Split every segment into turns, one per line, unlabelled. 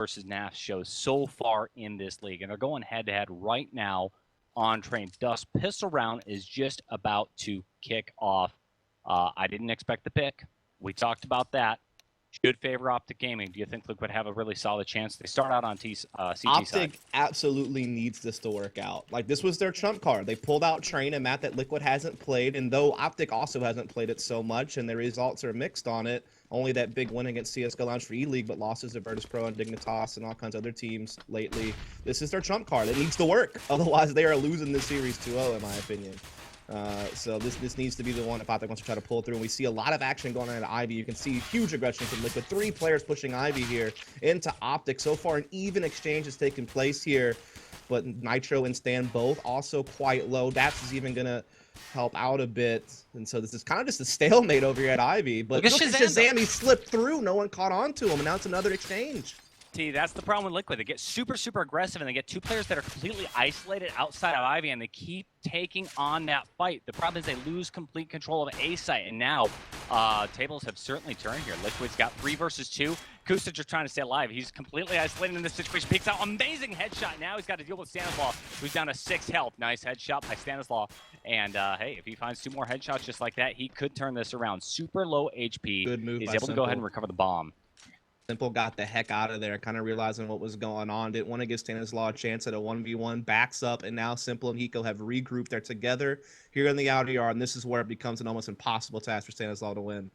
versus NAF shows so far in this league, and they're going head-to-head right now on Train. Dust Pistol Round is just about to kick off. I didn't expect the pick. We talked about that. Should favor OpTic Gaming. Do you think Liquid have a really solid chance? They start out on CT side.
OpTic absolutely needs this to work out. Like, this was their trump card. They pulled out Train, a map that Liquid hasn't played, and though OpTic also hasn't played it so much, and the results are mixed on it, only that big win against CSGO Lounge for E-League, but losses to Virtus Pro and Dignitas and all kinds of other teams lately. This is their trump card. It needs to work. Otherwise, they are losing this series 2-0, in my opinion. So this needs to be the one if OpTic wants to try to pull through. And we see a lot of action going on at Ivy. You can see huge aggression from Liquid. 3 players pushing Ivy here into OpTic. So far, an even exchange has taken place here. But Nitro and Stan both also quite low. Daps is even going to help out a bit. And so this is kind of just a stalemate over here at Ivy. But look at Shazam. He slipped through. No one caught on to him. And now it's another exchange.
See, that's the problem with Liquid. They get super, super aggressive, and they get 2 players that are completely isolated outside of Ivy, and they keep taking on that fight. The problem is they lose complete control of A site, and now tables have certainly turned here. Liquid's got 3 versus 2. Kusa just trying to stay alive. He's completely isolated in this situation. Peeks out, amazing headshot. Now he's got to deal with Stanislaw, who's down to 6 health. Nice headshot by Stanislaw. And hey, if he finds 2 more headshots just like that, he could turn this around. Super low HP.
Good move.
He's able to go ahead and recover the bomb.
Simple got the heck out of there, kind of realizing what was going on. Didn't want to give Stanislaw a chance at a 1v1. Backs up, and now Simple and Hiko have regrouped. They're together here in the outer yard, and this is where it becomes an almost impossible task for Stanislaw to win.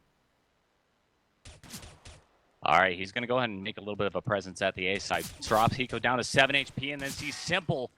All right, he's going to go ahead and make a little bit of a presence at the A side. Drops Hiko down to 7 HP, and then sees Simple.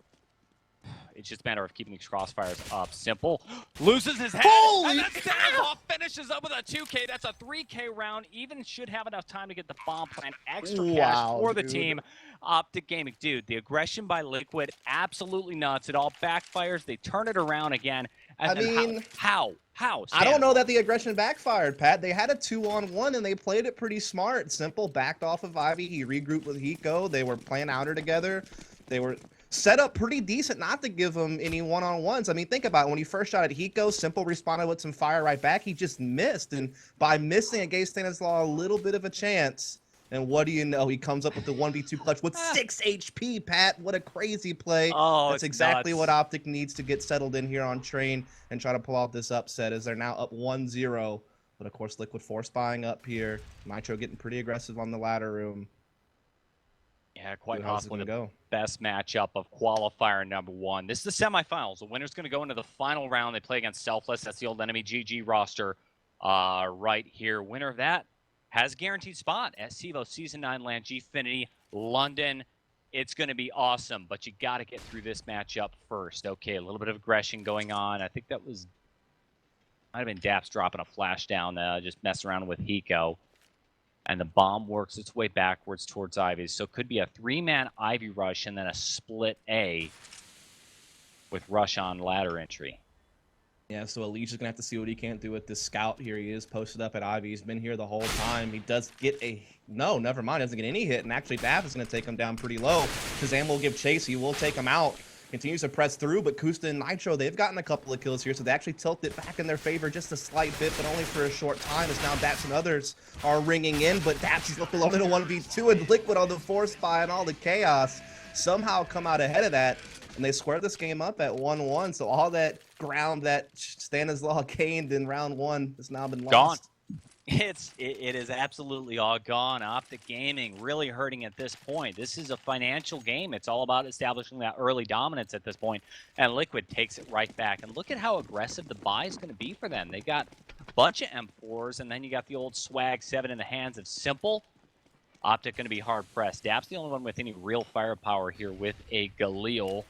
It's just a matter of keeping these crossfires up. Simple loses his head.
Holy
and then Stanislaw finishes up with a 2K. That's a 3K round. Even should have enough time to get the bomb plant. Extra cash for the team. OpTic Gaming. Dude, the aggression by Liquid, absolutely nuts. It all backfires. They turn it around again. And
I mean,
how?
I don't know that the aggression backfired, Pat. They had a 2-on-1, and they played it pretty smart. Simple backed off of Ivy. He regrouped with Hiko. They were playing outer together. They were set up pretty decent not to give him any one-on-ones. I mean, think about it. When he first shot at Hiko, Simple responded with some fire right back. He just missed, and by missing, it gave Stanislaw a little bit of a chance. And what do you know? He comes up with the 1v2 clutch with 6 HP, Pat. What a crazy play.
Oh,
that's exactly what OpTic needs to get settled in here on Train and try to pull out this upset, as they're now up 1-0. But, of course, Liquid force buying up here. Nitro getting pretty aggressive on the ladder room.
Yeah, quite possibly the best matchup of qualifier number 1. This is the semifinals. The winner's going to go into the final round. They play against Selfless. That's the old enemy GG roster right here. Winner of that has a guaranteed spot at CEVO Season 9 LAN GFINITY London. It's going to be awesome, but you got to get through this matchup first. Okay, a little bit of aggression going on. I think that might have been Daps dropping a flash down, just messing around with Hiko. And the bomb works its way backwards towards Ivy. So it could be a 3-man Ivy rush and then a split A with rush on ladder entry.
Yeah, so Elish is going to have to see what he can do with this scout here. He is posted up at Ivy. He's been here the whole time. He does get a... No, never mind. He doesn't get any hit. And actually, Daff is going to take him down pretty low. Shazam will give chase. He will take him out. Continues to press through, but Kusta and Nitro, they've gotten a couple of kills here, so they actually tilt it back in their favor just a slight bit, but only for a short time, as now Daps and others are ringing in, but Daps is left alone in a 1v2, and Liquid on the force buy and all the chaos somehow come out ahead of that, and they square this game up at 1-1, so all that ground that Stanislaw gained in round 1 has now been lost.
Gone. It is absolutely all gone. OpTic Gaming really hurting at this point. This is a financial game. It's all about establishing that early dominance at this point, and Liquid takes it right back. And look at how aggressive the buy is going to be for them. They got a bunch of M4s, and then you got the old swag 7 in the hands of Simple. OpTic going to be hard pressed. Dap's the only one with any real firepower here with a Galil.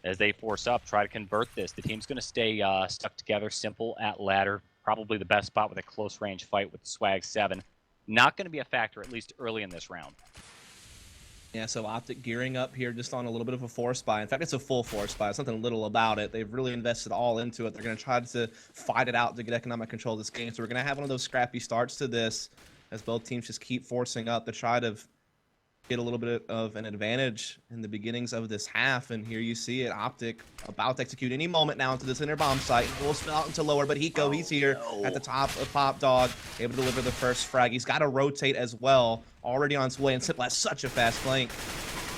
As they force up, try to convert this. The team's going to stay stuck together. Simple at ladder. Probably the best spot with a close range fight with the swag 7. Not going to be a factor, at least early in this round.
Yeah, so OpTic gearing up here just on a little bit of a force buy. In fact, it's a full force buy. There's nothing little about it. They've really invested all into it. They're going to try to fight it out to get economic control of this game. So we're going to have one of those scrappy starts to this as both teams just keep forcing up to try to get a little bit of an advantage in the beginnings of this half, and here you see it. OpTic about to execute any moment now into this inner bomb site. Will spin out into lower, but Hiko, he's here at the top of Pop Dog, able to deliver the first frag. He's got to rotate as well, already on its way, and Simple has such a fast flank.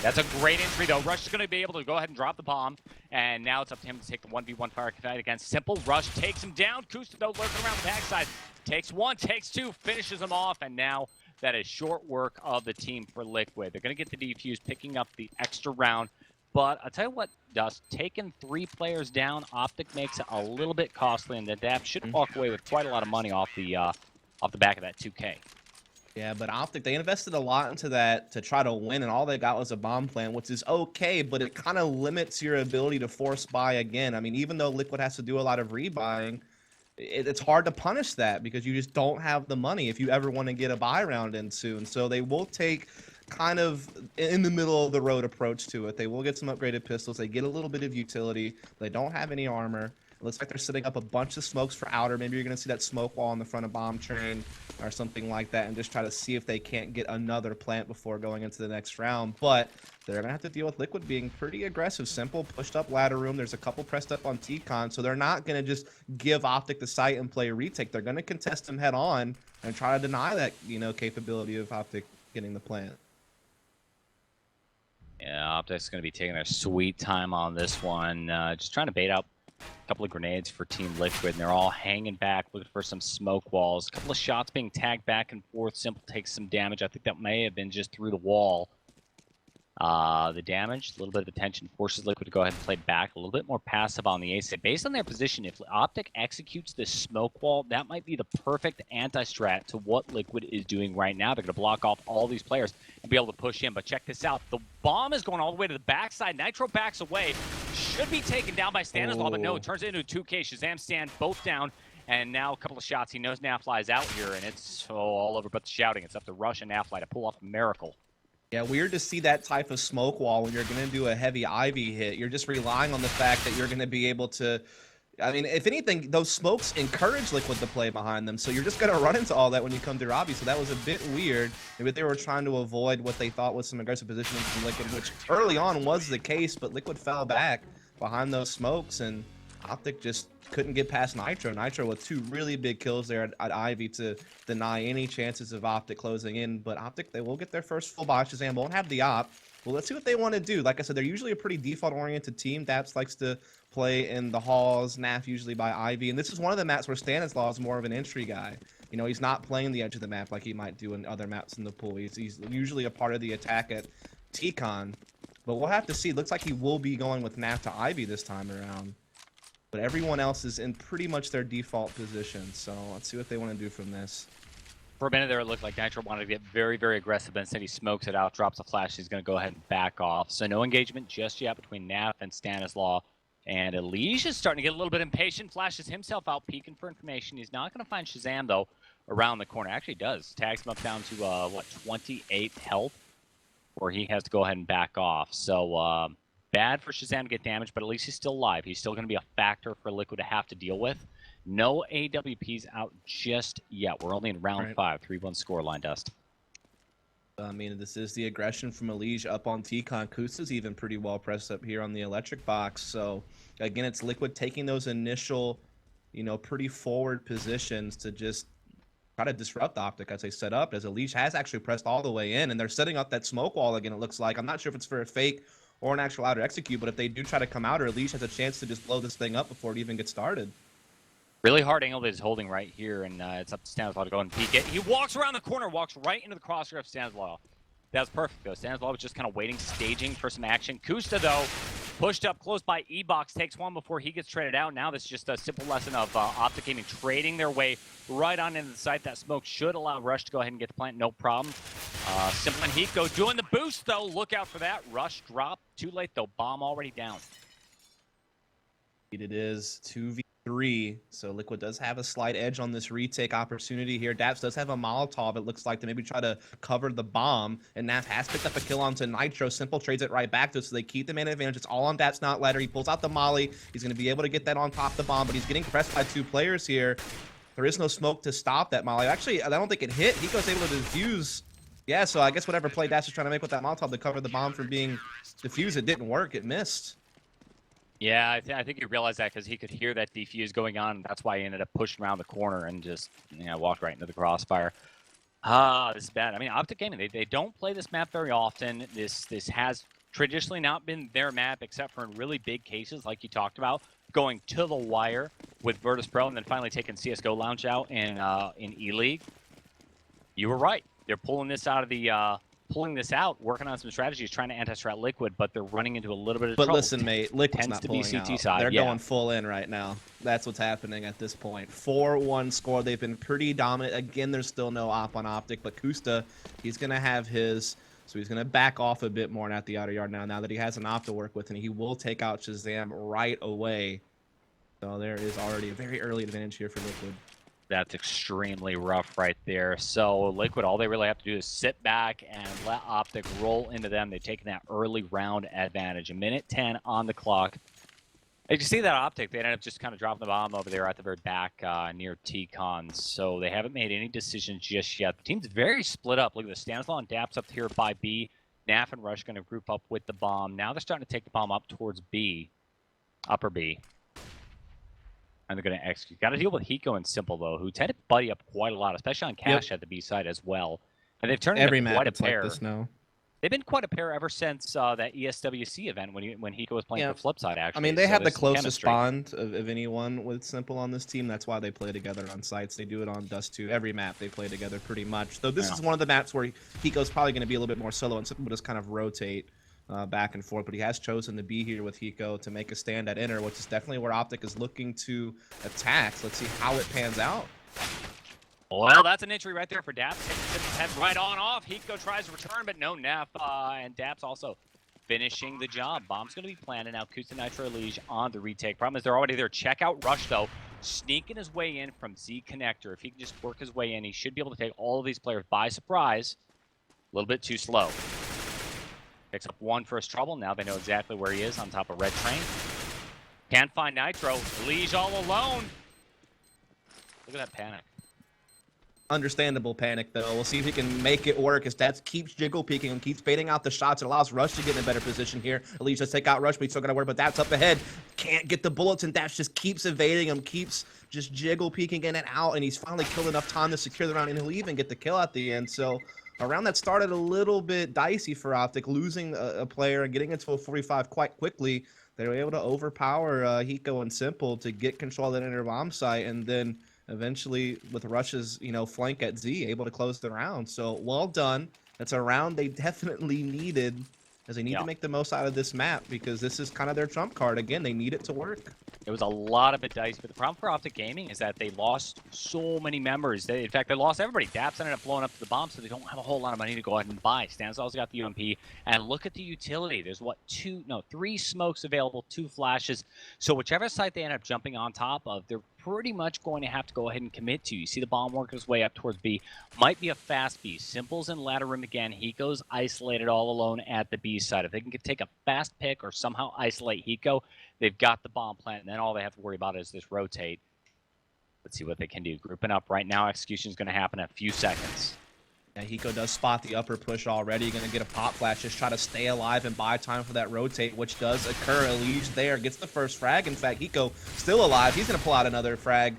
That's a great entry, though. Rush is going to be able to go ahead and drop the bomb, and now it's up to him to take the 1v1 fire fight against Simple. Rush takes him down. Kusta, though, lurking around the backside. Takes one, takes two, finishes him off, and now that is short work of the team for Liquid. They're going to get the defuse, picking up the extra round. But I'll tell you what, Dust, taking 3 players down, OpTic makes it a little bit costly, and the DAP should walk away with quite a lot of money off the back of that 2K.
Yeah, but OpTic, they invested a lot into that to try to win, and all they got was a bomb plan, which is okay, but it kind of limits your ability to force buy again. I mean, even though Liquid has to do a lot of rebuying, it's hard to punish that because you just don't have the money if you ever want to get a buy round in soon. So they will take kind of in the middle of the road approach to it. They will get some upgraded pistols. They get a little bit of utility. They don't have any armor. It looks like they're setting up a bunch of smokes for outer. Maybe you're going to see that smoke wall in the front of bomb train or something like that, and just try to see if they can't get another plant before going into the next round. But they're going to have to deal with Liquid being pretty aggressive. Simple pushed up ladder room. There's a couple pressed up on T-Con, so they're not going to just give OpTic the site and play a retake. They're going to contest them head on and try to deny that, capability of OpTic getting the plant.
Yeah, OpTic's going to be taking their sweet time on this one. Just trying to bait out a couple of grenades for Team Liquid, and they're all hanging back, looking for some smoke walls. A couple of shots being tagged back and forth. Simple takes some damage. I think that may have been just through the wall. The damage, a little bit of attention, forces Liquid to go ahead and play back, a little bit more passive on the ace. Based on their position, if OpTic executes this smoke wall, that might be the perfect anti-strat to what Liquid is doing right now. They're going to block off all these players and be able to push in. But check this out. The bomb is going all the way to the backside. Nitro backs away. Should be taken down by Stanislaw, but no, it turns into a 2K. Shazam stand both down. And now a couple of shots. He knows Nafly's out here, and it's all over but the shouting. It's up to Rush and Nafly to pull off a miracle.
Yeah, weird to see that type of smoke wall when you're going to do a heavy Ivy hit. You're just relying on the fact that you're going to be able to... I mean, if anything, those smokes encourage Liquid to play behind them, so you're just going to run into all that when you come to Robbie, so that was a bit weird. Maybe they were trying to avoid what they thought was some aggressive positioning from Liquid, which early on was the case, but Liquid fell back behind those smokes, and OpTic just couldn't get past Nitro. Nitro with 2 really big kills there at Ivy to deny any chances of OpTic closing in. But OpTic, they will get their first full buy. Shazam won't have the op. Well, let's see what they want to do. Like I said, they're usually a pretty default-oriented team. Daps likes to play in the halls, Naf usually by Ivy. And this is one of the maps where Stanislaw is more of an entry guy. He's not playing the edge of the map like he might do in other maps in the pool. He's usually a part of the attack at T-Con. But we'll have to see. Looks like he will be going with Naf to Ivy this time around. But everyone else is in pretty much their default position, so let's see what they want to do from this.
For a minute there, it looked like Nitro wanted to get very, very aggressive, but instead he smokes it out, drops a flash. He's going to go ahead and back off. So no engagement just yet between Naf and Stanislaw. And Elige is starting to get a little bit impatient, flashes himself out, peeking for information. He's not going to find Shazam, though, around the corner. Actually does. Tags him up down to, 28 health, where he has to go ahead and back off. So, bad for Shazam to get damaged, but at least he's still alive. He's still going to be a factor for Liquid to have to deal with. No AWPs out just yet. We're only in round 5, 3-1 scoreline, Dust.
I mean, this is the aggression from Elige up on T-Con. Kusta's even pretty well pressed up here on the electric box. So, again, it's Liquid taking those initial, pretty forward positions to just try to disrupt OpTic as they set up, as Elige has actually pressed all the way in, and they're setting up that smoke wall again, it looks like. I'm not sure if it's for a fake or an actual outer execute, but if they do try to come out, or Elige has a chance to just blow this thing up before it even gets started.
Really hard angle that he's holding right here, and it's up to Stanislaw to go and peek it. He walks around the corner, walks right into the crosshair of Stanislaw. That was perfect, though. Stanislaw was just kind of waiting, staging for some action. Kusta, though, pushed up close by E-Box, takes one before he gets traded out. Now this is just a simple lesson of OpTic Gaming trading their way right on into the site. That smoke should allow Rush to go ahead and get the plant, no problem. Simple and Hiko doing the boost, though. Look out for that. Rush drop. Too late, though. Bomb already down.
It is 2v3, so Liquid does have a slight edge on this retake opportunity here. Daps does have a Molotov, it looks like, to maybe try to cover the bomb, and Naf has picked up a kill onto Nitro. Simple trades it right back to it, so they keep the man advantage. It's all on Daps, not ladder. He pulls out the molly. He's going to be able to get that on top of the bomb, but he's getting pressed by 2 players here. There is no smoke to stop that molly. Actually, I don't think it hit. Hiko's able to defuse Yeah, so I guess whatever play Dash was trying to make with that Molotov to cover the bomb from being defused, it didn't work. It missed.
Yeah, I think he realized that because he could hear that defuse going on. That's why he ended up pushing around the corner and just walked right into the crossfire. This is bad. I mean, OpTic Gaming, they don't play this map very often. This has traditionally not been their map, except for in really big cases like you talked about, going to the wire with Virtus Pro and then finally taking CSGO Lounge out in E-League. You were right. They're pulling this out of the working on some strategies, trying to anti-strat Liquid, but they're running into a little bit of trouble.
But listen, mate, Liquid's not pulling
CT
out. They're going full in right now. That's what's happening at this point. 4-1 score. They've been pretty dominant. Again, there's still no op on OpTic, but Kusta, he's going to have his, so he's going to back off a bit more at the outer yard now that he has an op to work with, and he will take out Shazam right away. So there is already a very early advantage here for Liquid.
That's extremely rough right there. So Liquid, all they really have to do is sit back and let OpTic roll into them. They've taken that early round advantage. 1:10 on the clock. As you see that OpTic, they ended up just kind of dropping the bomb over there at the very back near T-Con. So they haven't made any decisions just yet. The team's very split up. Look at this. Stanislaw and Daps up here by B. Naf and Rush going to group up with the bomb. Now they're starting to take the bomb up towards B. Upper B. And they're going to execute. Got to deal with Hiko and Simple, though, who tend to buddy up quite a lot, especially on Cash at the B side as well. And they've turned into quite a pair.
Like this now.
They've been quite a pair ever since that ESWC event when Hiko was playing for Flip Side, actually.
I mean, they have the closest bond of anyone with Simple on this team. That's why they play together on sites. They do it on Dust 2. Every map they play together pretty much. Though this is one of the maps where Hiko's probably going to be a little bit more solo and Simple will just kind of rotate back and forth, but he has chosen to be here with Hiko to make a stand at inner, which is definitely where OpTic is looking to attack. So let's see how it pans out.
Well, that's an entry right there for Daps. Hits his head right on off. Hiko tries to return, but no Nef. And Daps also finishing the job. Bomb's going to be planted now. Kusta Nitro Liege on the retake. Problem is they're already there. Check out Rush, though. Sneaking his way in from Z Connector. If he can just work his way in, he should be able to take all of these players by surprise. A little bit too slow. Picks up one first trouble. Now they know exactly where he is on top of Red Train. Can't find Nitro. Liege all alone. Look at that panic.
Understandable panic, though. We'll see if he can make it work as Daps keeps jiggle peeking and keeps baiting out the shots. It allows Rush to get in a better position here. Liege does take out Rush, but he's still got to work. But Daps up ahead. Can't get the bullets, and Daps just keeps evading him, keeps just jiggle peeking in and out, and he's finally killed enough time to secure the round, and he'll even get the kill at the end. So a round that started a little bit dicey for OpTic, losing a player and getting into a 45 quite quickly. They were able to overpower Hiko and Simple to get control of that inner bomb site, and then eventually with Rush's flank at Z, able to close the round. So well done. That's a round they definitely needed, as they need to make the most out of this map, because this is kind of their trump card. Again, they need it to work. It
was a lot of it dicey, but the problem for OpTic Gaming is that they lost so many members. In fact, they lost everybody. Daps ended up blowing up the bomb, so they don't have a whole lot of money to go ahead and buy. Stanislaw's got the UMP, and look at the utility. There's three smokes available, 2 flashes. So whichever site they end up jumping on top of, they're pretty much going to have to go ahead and commit to. You see the bomb work his way up towards B. Might be a fast B. Simple's in ladder room again. Hiko's isolated all alone at the B side. If they can take a fast pick or somehow isolate Hiko, they've got the bomb plant, and then all they have to worry about is this rotate. Let's see what they can do. Grouping up right now. Execution is going to happen in a few seconds. Yeah, Hiko does spot the upper push already. Going to get a pop flash, just try to stay alive and buy time for that rotate, which does occur. Liege there gets the first frag. In fact, Hiko still alive. He's going to pull out another frag.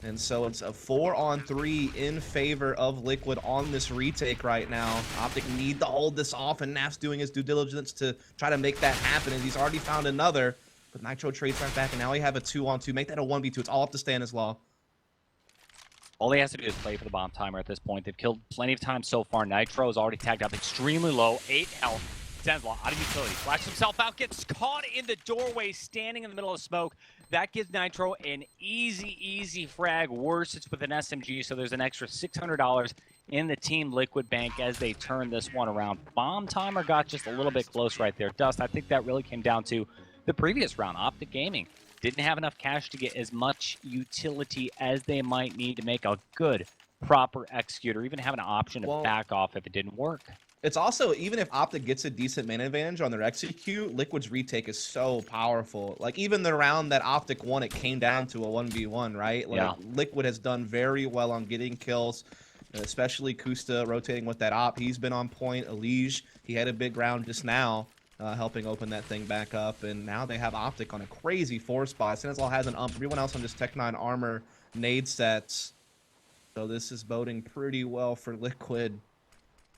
And so it's a 4-on-3 in favor of Liquid on this retake right now. OpTic need to hold this off, and Naf's doing his due diligence to try to make that happen, and he's already found another. But Nitro trades right back, and now we have a 2-on-2. Make that a 1v2. It's all up to Stanislaw. All he has to do is play for the bomb timer at this point. They've killed plenty of time so far. Nitro is already tagged up extremely low. 8 health. Stanislaw out of utility. Flashes himself out. Gets caught in the doorway, standing in the middle of smoke. That gives Nitro an easy frag. Worse, it's with an SMG, so there's an extra $600 in the Team Liquid bank as they turn this one around. Bomb timer got just a little bit close right there. Dust, I think that really came down to the previous round. OpTic Gaming didn't have enough cash to get as much utility as they might need to make a good, proper execute, or even have an option to back off if it didn't work.
It's also, even if OpTic gets a decent man advantage on their execute, Liquid's retake is so powerful. Like, even the round that OpTic won, it came down to a 1v1, right? Like, Liquid has done very well on getting kills. especially Kusta rotating with that op. He's been on point. Elige, he had a big round just now, helping open that thing back up. And now they have OpTic on a crazy 4 spot. Sinazol has an ump. Everyone else on just Tech 9 armor nade sets. So this is boding pretty well for Liquid.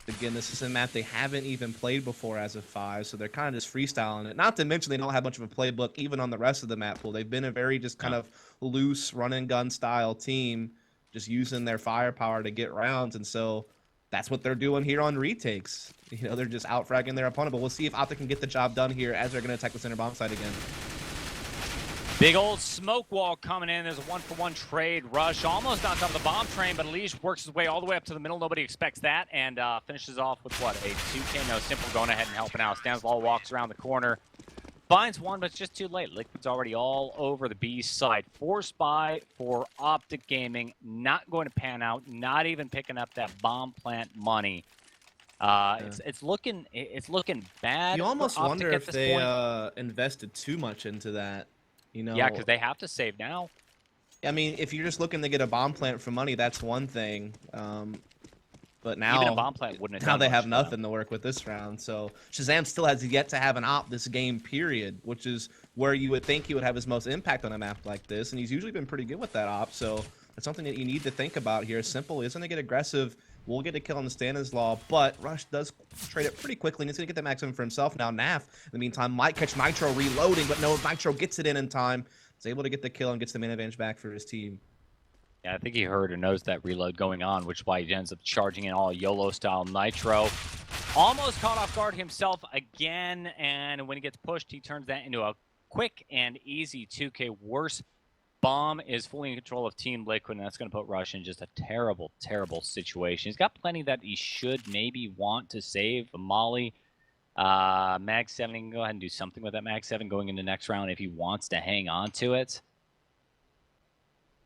Again, this is a map they haven't even played before as a 5, so they're kind of just freestyling it. Not to mention they don't have much of a playbook even on the rest of the map pool. They've been a very just kind of loose run-and-gun style team, just using their firepower to get rounds, and so that's what they're doing here on retakes. You know, they're just out-fragging their opponent, but we'll see if OpTic can get the job done here as they're going to attack the center bomb site again.
Big old smoke wall coming in. There's a 1-for-1 trade. Rush almost on top of the bomb train, but Elige works his way all the way up to the middle. Nobody expects that, and finishes off with what? A 2K. No, Simple going ahead and helping out. Stanislau walks around the corner. Finds one, but it's just too late. Liquid's already all over the B side. Force buy for OpTic Gaming. Not going to pan out. Not even picking up that bomb plant money. It's looking bad.
You almost wonder if they invested too much into that. You know,
yeah, because they have to save now.
I mean, if you're just looking to get a bomb plant for money, that's one thing. But now,
even a bomb plant wouldn't have
now
done
they
much
have
for
nothing
them
to work with this round. So Shazam still has yet to have an op this game, period, which is where you would think he would have his most impact on a map like this. And he's usually been pretty good with that op. So that's something that you need to think about here. Simple is going to get aggressive. We'll get a kill on the Stanislau, but Rush does trade it pretty quickly, and he's going to get the maximum for himself. Now Naf, in the meantime, might catch Nitro reloading, but no, Nitro gets it in time. He's able to get the kill and gets the main advantage back for his team.
Yeah, I think he heard or knows that reload going on, which is why he ends up charging in all YOLO-style Nitro. Almost caught off guard himself again, and when he gets pushed, he turns that into a quick and easy 2K. Worse, Bomb is fully in control of Team Liquid, and that's going to put Rush in just a terrible, terrible situation. He's got plenty that he should maybe want to save. Molly, Mag 7, he can go ahead and do something with that Mag 7 going into next round if he wants to hang on to it.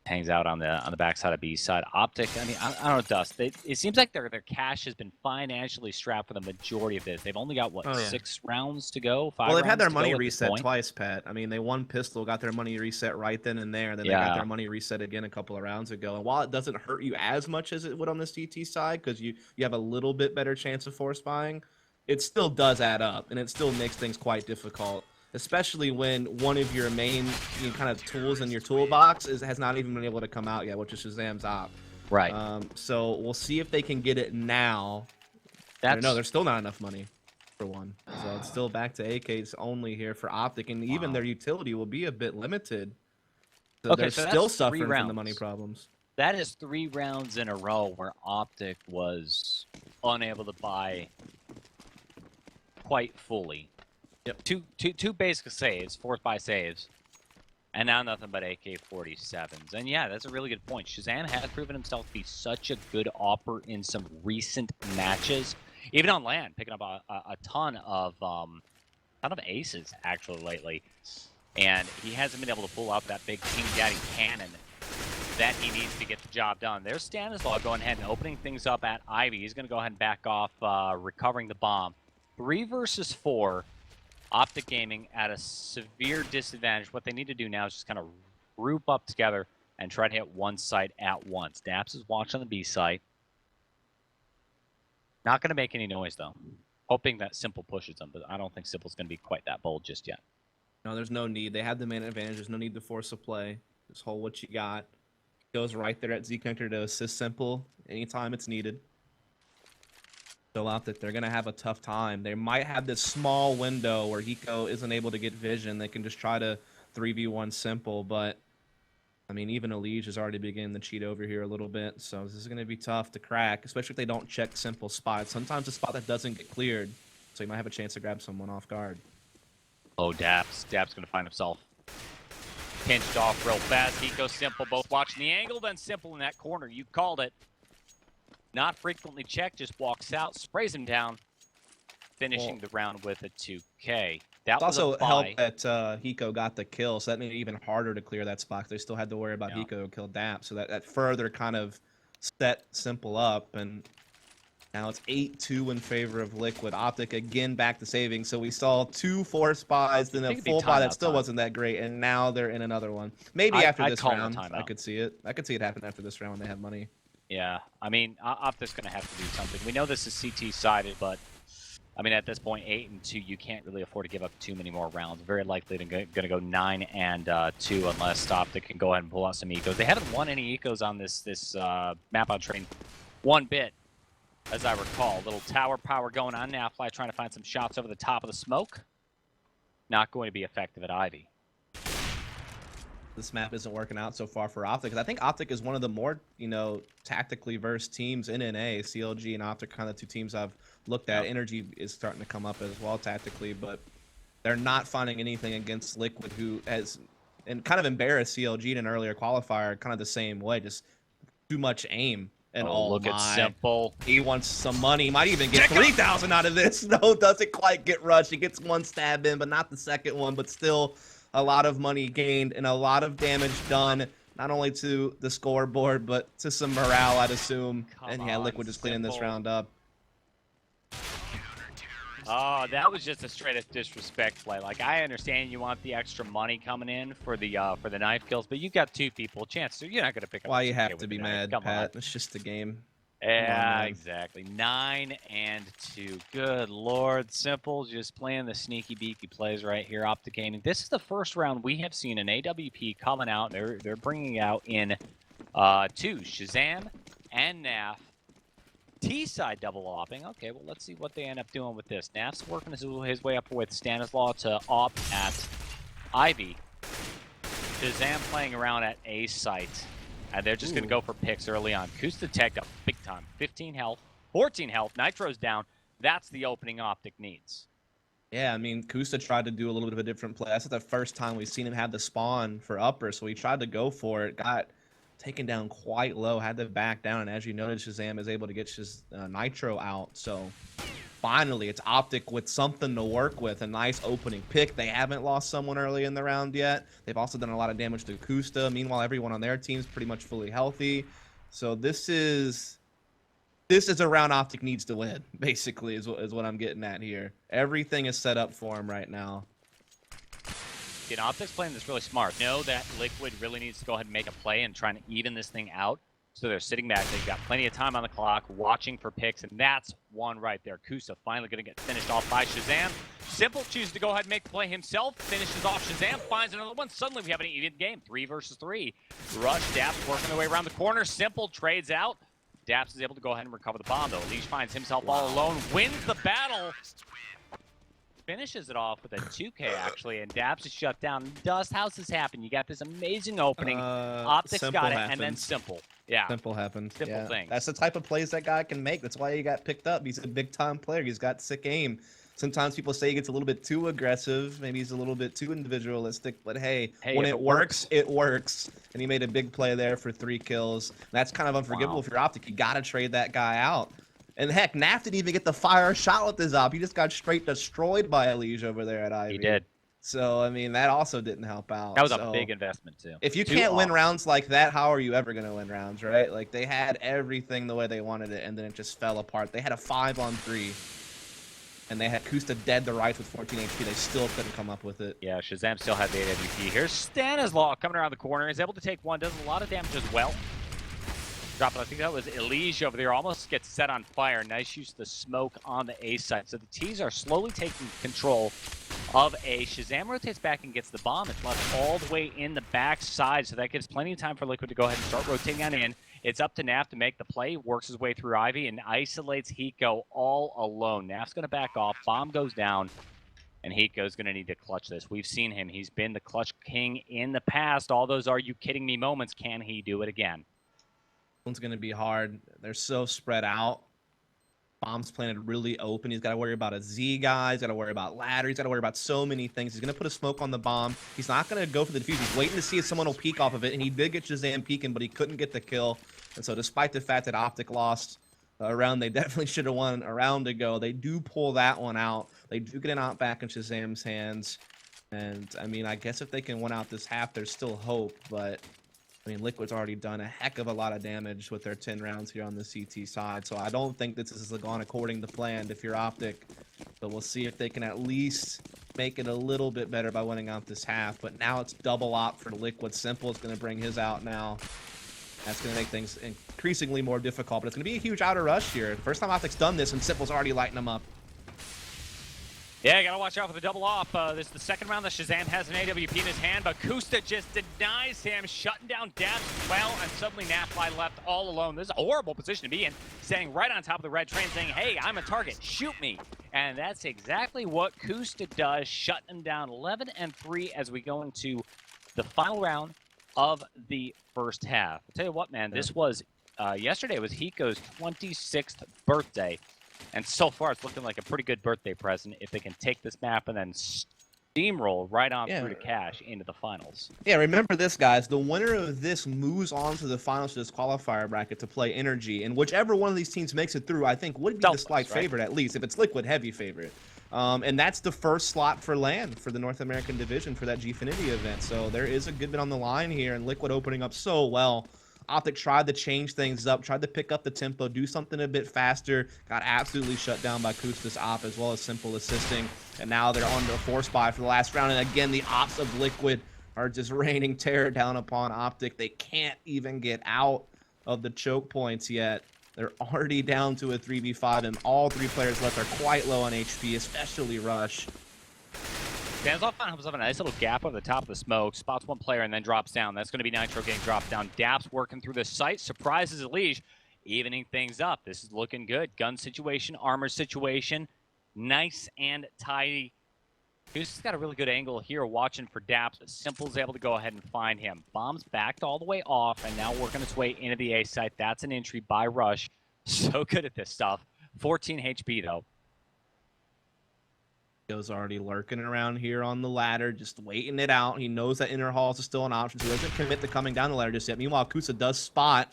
Hangs out on the backside of B side. OpTic, I mean, I don't know, Dust. It seems like their cash has been financially strapped for the majority of this. They've only got, what, 6 rounds to go? 5
well, they've had their
rounds
money reset twice, Pat. I mean, they won Pistol, got their money reset right then and there. Then they got their money reset again a couple of rounds ago. And while it doesn't hurt you as much as it would on the CT side, because you have a little bit better chance of force buying, it still does add up, and it still makes things quite difficult. Especially when one of your main kind of tools in your toolbox has not even been able to come out yet, which is Shazam's op.
Right.
So we'll see if they can get it now. No, there's still not enough money for one. So it's still back to AKs only here for OpTic, and even their utility will be a bit limited. So they're still suffering from the money problems.
That is 3 rounds in a row where OpTic was unable to buy quite fully.
Yep.
Two basic saves, forced by saves, and now nothing but AK-47s. And yeah, that's a really good point. Shazam has proven himself to be such a good opper in some recent matches, even on land, picking up a ton of aces actually lately. And he hasn't been able to pull out that big King Daddy cannon that he needs to get the job done. There's Stanislau going ahead and opening things up at Ivy. He's going to go ahead and back off, recovering the bomb. 3 versus 4. OpTic Gaming at a severe disadvantage. What they need to do now is just kind of group up together and try to hit one site at once. Daps is watching on the B site. Not going to make any noise, though. Hoping that Simple pushes them, but I don't think Simple's going to be quite that bold just yet.
No, there's no need. They have the main advantage. There's no need to force a play. Just hold what you got. Goes right there at Z-Connector to assist Simple anytime it's needed. So out that they're going to have a tough time. They might have this small window where Hiko isn't able to get vision. They can just try to 3v1 Simple, but I mean, even Elige is already beginning to cheat over here a little bit. So this is going to be tough to crack, especially if they don't check Simple spots. Sometimes a spot that doesn't get cleared, so you might have a chance to grab someone off guard.
Oh, Daps. Daps going to find himself pinched off real fast. Hiko, Simple, both watching the angle, then Simple in that corner. You called it. Not frequently checked, just walks out, sprays him down, finishing the round with a 2K. That was
also helped that Hiko got the kill, so that made it even harder to clear that spot. They still had to worry about Hiko kill Dap, so that further kind of set Simple up. And now it's 8-2 in favor of Liquid. OpTic again back to saving. So we saw 2 force buys, then a full buy that still wasn't that great, and now they're in another one. Maybe after this round, I could see it. I could see it happen after this round when they have money.
Yeah, I mean, OpTic's going to have to do something. We know this is CT-sided, but, I mean, at this point, 8-2, you can't really afford to give up too many more rounds. Very likely they're going to go 9-2 unless OpTic can go ahead and pull out some ecos. They haven't won any ecos on this map on train one bit, as I recall. Little tower power going on now. Fly trying to find some shots over the top of the smoke. Not going to be effective at Ivy.
This map isn't working out so far for OpTic, because I think OpTic is one of the more, tactically versed teams in NA. CLG and OpTic kind of two teams I've looked at. Yep. Energy is starting to come up as well tactically, but they're not finding anything against Liquid, who has and kind of embarrassed CLG in an earlier qualifier, kind of the same way, just too much aim. And
look at Simple.
He wants some money. He might even get 3,000 out of this. No, doesn't quite get rushed. He gets one stab in, but not the second one, but still a lot of money gained and a lot of damage done, not only to the scoreboard, but to some morale, I'd assume. And yeah, Liquid just cleaning this round up.
Oh, that was just a straight up disrespect play. Like, I understand you want the extra money coming in for the knife kills, but you got two people. Chances are you're not gonna pick up.
Why you have to be mad, Pat? It's just a game.
Yeah, exactly. 9-2. Good Lord. Simple just playing the sneaky beaky plays right here. OpTic Gaming. This is the first round we have seen an AWP coming out. They're bringing out in two, Shazam and Naf. T-side double opping. Okay, well, let's see what they end up doing with this. Naf's working his way up with Stanislaw to op at Ivy. Shazam playing around at A site. And they're just going to go for picks early on. Kusta tagged up big time. 15 health, 14 health. Nitro's down. That's the opening OpTic needs.
Yeah, I mean, Kusta tried to do a little bit of a different play. That's the first time we've seen him have the spawn for upper, so he tried to go for it. Got taken down quite low, had to back down, and as you noted, Shazam is able to get his Nitro out. So finally, it's OpTic with something to work with. A nice opening pick. They haven't lost someone early in the round yet. They've also done a lot of damage to Kusta. Meanwhile, everyone on their team is pretty much fully healthy. So this is a round OpTic needs to win, basically, is what I'm getting at here. Everything is set up for him right now.
OpTic's playing this really smart. Know that Liquid really needs to go ahead and make a play and trying to even this thing out. So they're sitting back. They've got plenty of time on the clock, watching for picks, and that's one right there. Kusa finally going to get finished off by Shazam. Simple chooses to go ahead and make the play himself, finishes off Shazam, finds another one. Suddenly we have an even game, 3 versus 3. Rush, Daps working their way around the corner. Simple trades out. Daps is able to go ahead and recover the bomb, though. Leash finds himself all alone, wins the battle. Finishes it off with a 2K, actually, and Daps is shut down. Dust, how's this happen? You got this amazing opening. OpTic's got it, and then Simple. Yeah.
Simple happens.
Simple thing.
That's the type of plays that guy can make. That's why he got picked up. He's a big-time player. He's got sick aim. Sometimes people say he gets a little bit too aggressive. Maybe he's a little bit too individualistic. But hey when it works, it works. And he made a big play there for 3 kills. That's kind of unforgivable if you're OpTic. You got to trade that guy out. And heck, Naf didn't even get the fire shot with his op. He just got straight destroyed by Elige over there at Ivy.
He did.
So, I mean, that also didn't help out.
That was a big investment, too.
If you can't win rounds like that, how are you ever going to win rounds, right? Like, they had everything the way they wanted it, and then it just fell apart. They had a 5-on-3, and they had Kusta dead to rights with 14 HP. They still couldn't come up with it.
Yeah, Shazam still had the AWP. Here's Stanislaw coming around the corner. He's able to take one, does a lot of damage as well. Drop it. I think that was Elige over there. Almost gets set on fire. Nice use of the smoke on the A side. So the T's are slowly taking control of A. Shazam rotates back and gets the bomb. It's left all the way in the back side, so that gives plenty of time for Liquid to go ahead and start rotating on in. It's up to Naf to make the play. Works his way through Ivy and isolates Hiko all alone. Naf's going to back off. Bomb goes down, and Hiko's going to need to clutch this. We've seen him. He's been the clutch king in the past. All those are you kidding me moments. Can he do it again?
One's going to be hard. They're so spread out. Bomb's planted really open. He's got to worry about a Z guy. He's got to worry about ladder. He's got to worry about so many things. He's going to put a smoke on the bomb. He's not going to go for the defuse. He's waiting to see if someone will peek off of it, and he did get Shazam peeking, but he couldn't get the kill. And so despite the fact that OpTic lost a round, they definitely should have won a round ago. They do pull that one out. They do get an out back in Shazam's hands. And, I mean, I guess if they can win out this half, there's still hope, but I mean, Liquid's already done a heck of a lot of damage with their 10 rounds here on the CT side, so I don't think this has gone according to plan if you're OpTic. But we'll see if they can at least make it a little bit better by winning out this half. But now it's double op for Liquid. Simple is going to bring his out now. That's going to make things increasingly more difficult, but it's going to be a huge outer rush here. First time OpTic's done this, and Simple's already lighting them up.
Yeah, gotta watch out for the double off. This is the second round that Shazam has an AWP in his hand, but Kusta just denies him, shutting down Daps as well, and suddenly Nafly left all alone. This is a horrible position to be in, standing right on top of the red train saying, hey, I'm a target, shoot me. And that's exactly what Kusta does, shutting him down 11-3 as we go into the final round of the first half. I'll tell you what, man, this was, yesterday was Hiko's 26th birthday. And so far, it's looking like a pretty good birthday present if they can take this map and then steamroll right on through to Cash into the finals.
Yeah, remember this, guys. The winner of this moves on to the finals of this qualifier bracket to play Energy. And whichever one of these teams makes it through, I think would be the slight favorite, at least, if it's Liquid, heavy favorite. And that's the first slot for LAN for the North American division for that GFINITY event. So there is a good bit on the line here, and Liquid opening up so well. OpTic tried to change things up, tried to pick up the tempo, do something a bit faster, got absolutely shut down by Kusta's op as well as Simple assisting, and now they're on the force buy for the last round, and again, the ops of Liquid are just raining terror down upon OpTic. They can't even get out of the choke points yet. They're already down to a 3v5, and all three players left are quite low on HP, especially Rush.
Stands off on himself a nice little gap over the top of the smoke, spots one player and then drops down. That's going to be Nitro getting dropped down. Daps working through the site, surprises Elige, evening things up. This is looking good. Gun situation, armor situation, nice and tidy. Goose has got a really good angle here watching for Daps, but Simple's able to go ahead and find him. Bomb's backed all the way off and now working its way into the A site. That's an entry by Rush. So good at this stuff. 14 HP though.
Go's already lurking around here on the ladder, just waiting it out. He knows that inner halls is still an option, so he doesn't commit to coming down the ladder just yet. Meanwhile, Kusa does spot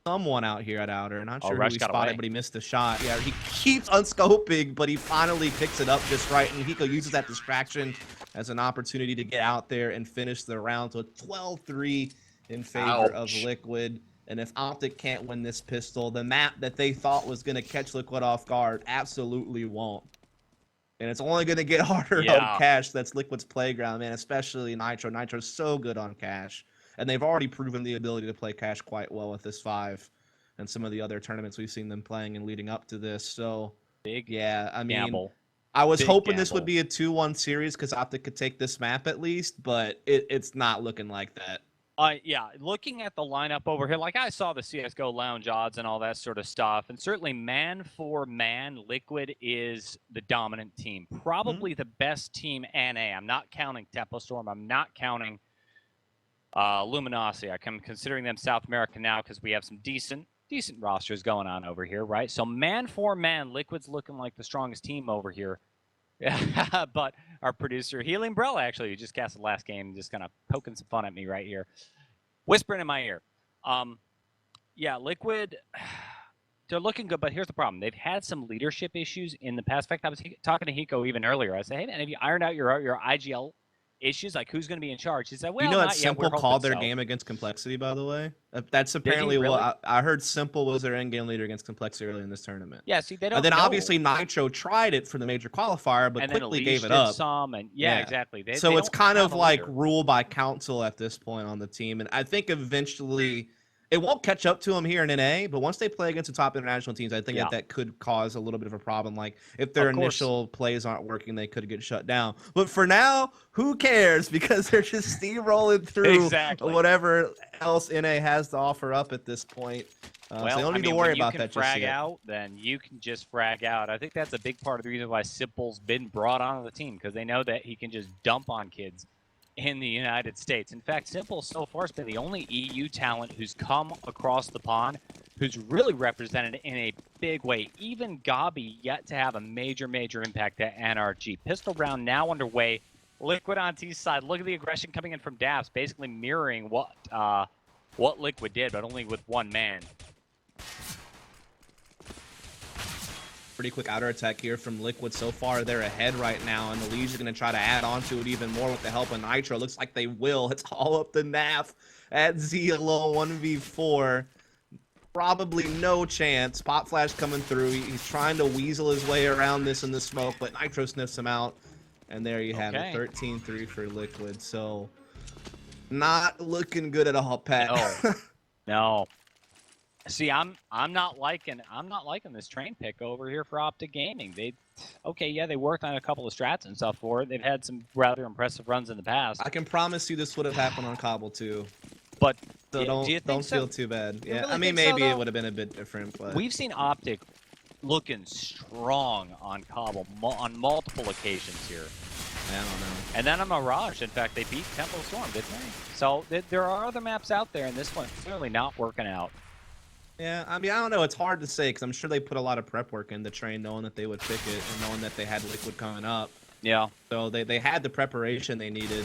someone out here at outer. Not sure who he spotted, but he missed the shot. Yeah, he keeps unscoping, but he finally picks it up just right, and Hiko uses that distraction as an opportunity to get out there and finish the round. So 12-3 in favor of Liquid. And if OpTic can't win this pistol, the map that they thought was going to catch Liquid off guard absolutely won't. And it's only going to get harder on Cash. That's Liquid's playground, man, especially Nitro. Nitro's so good on Cash. And they've already proven the ability to play Cash quite well with this 5 and some of the other tournaments we've seen them playing and leading up to this. So, I mean, I was hoping this would be a 2-1 series because OpTic could take this map at least, but it's not looking like that.
Yeah, looking at the lineup over here, like I saw the CSGO lounge odds and all that sort of stuff, and certainly man for man, Liquid is the dominant team. Probably the best team NA. I'm not counting Teppostorm. I'm not counting Luminosity. I'm considering them South America now because we have some decent rosters going on over here, right? So man for man, Liquid's looking like the strongest team over here. But our producer, Healing Umbrella, actually, who just cast the last game, just kind of poking some fun at me right here, whispering in my ear. Yeah, Liquid, they're looking good, but here's the problem. They've had some leadership issues in the past. In fact, I was talking to Hiko even earlier. I said, hey, man, have you ironed out your IGL issues? Like, who's going to be in charge? He said, well,
you know that
Simple
called their game against Complexity, by the way? That's apparently what I heard. Simple was their end game leader against Complexity early in this tournament.
Yeah, see, they don't
And then
know.
Obviously Nitro tried it for the major qualifier, but quickly gave it up.
Exactly.
So it's kind of like rule by council at this point on the team. And I think eventually it won't catch up to them here in NA, but once they play against the top international teams, I think that could cause a little bit of a problem. Like if their initial plays aren't working, they could get shut down. But for now, who cares? Because they're just steamrolling through whatever else NA has to offer up at this point. So they don't need to worry about that just yet.
Frag out, then you can just frag out. I think that's a big part of the reason why Simple's been brought onto the team, because they know that he can just dump on kids in the United States. In fact, Simple so far has been the only EU talent who's come across the pond, who's really represented in a big way. Even Gabi yet to have a major impact at NRG. Pistol round now underway. Liquid on T's side. Look at the aggression coming in from Daps, basically mirroring what Liquid did, but only with one man.
Pretty quick outer attack here from Liquid. So far, they're ahead right now, and the Legion is going to try to add on to it even more with the help of Nitro. Looks like they will. It's all up to Naf at Z alone, 1v4. Probably no chance. Pop Flash coming through. He's trying to weasel his way around this in the smoke, but Nitro sniffs him out. And there you have it, 13-3 for Liquid. So, not looking good at all, Pat.
No. See, I'm not liking this train pick over here for OpTic Gaming. They worked on a couple of strats and stuff for it. They've had some rather impressive runs in the past.
I can promise you this would have happened on Cobble too.
But
So don't
so?
feel too bad.
You
Yeah,
really
I mean
think so,
maybe it
though?
would have been a bit different, but
We've seen OpTic looking strong on Cobble on multiple occasions here.
I don't know.
And then on Mirage, in fact, they beat Temple Storm, didn't they? So there are other maps out there, and this one's clearly not working out.
Yeah, I mean, I don't know. It's hard to say because I'm sure they put a lot of prep work in the train, knowing that they would pick it and knowing that they had Liquid coming up.
Yeah.
So they had the preparation they needed,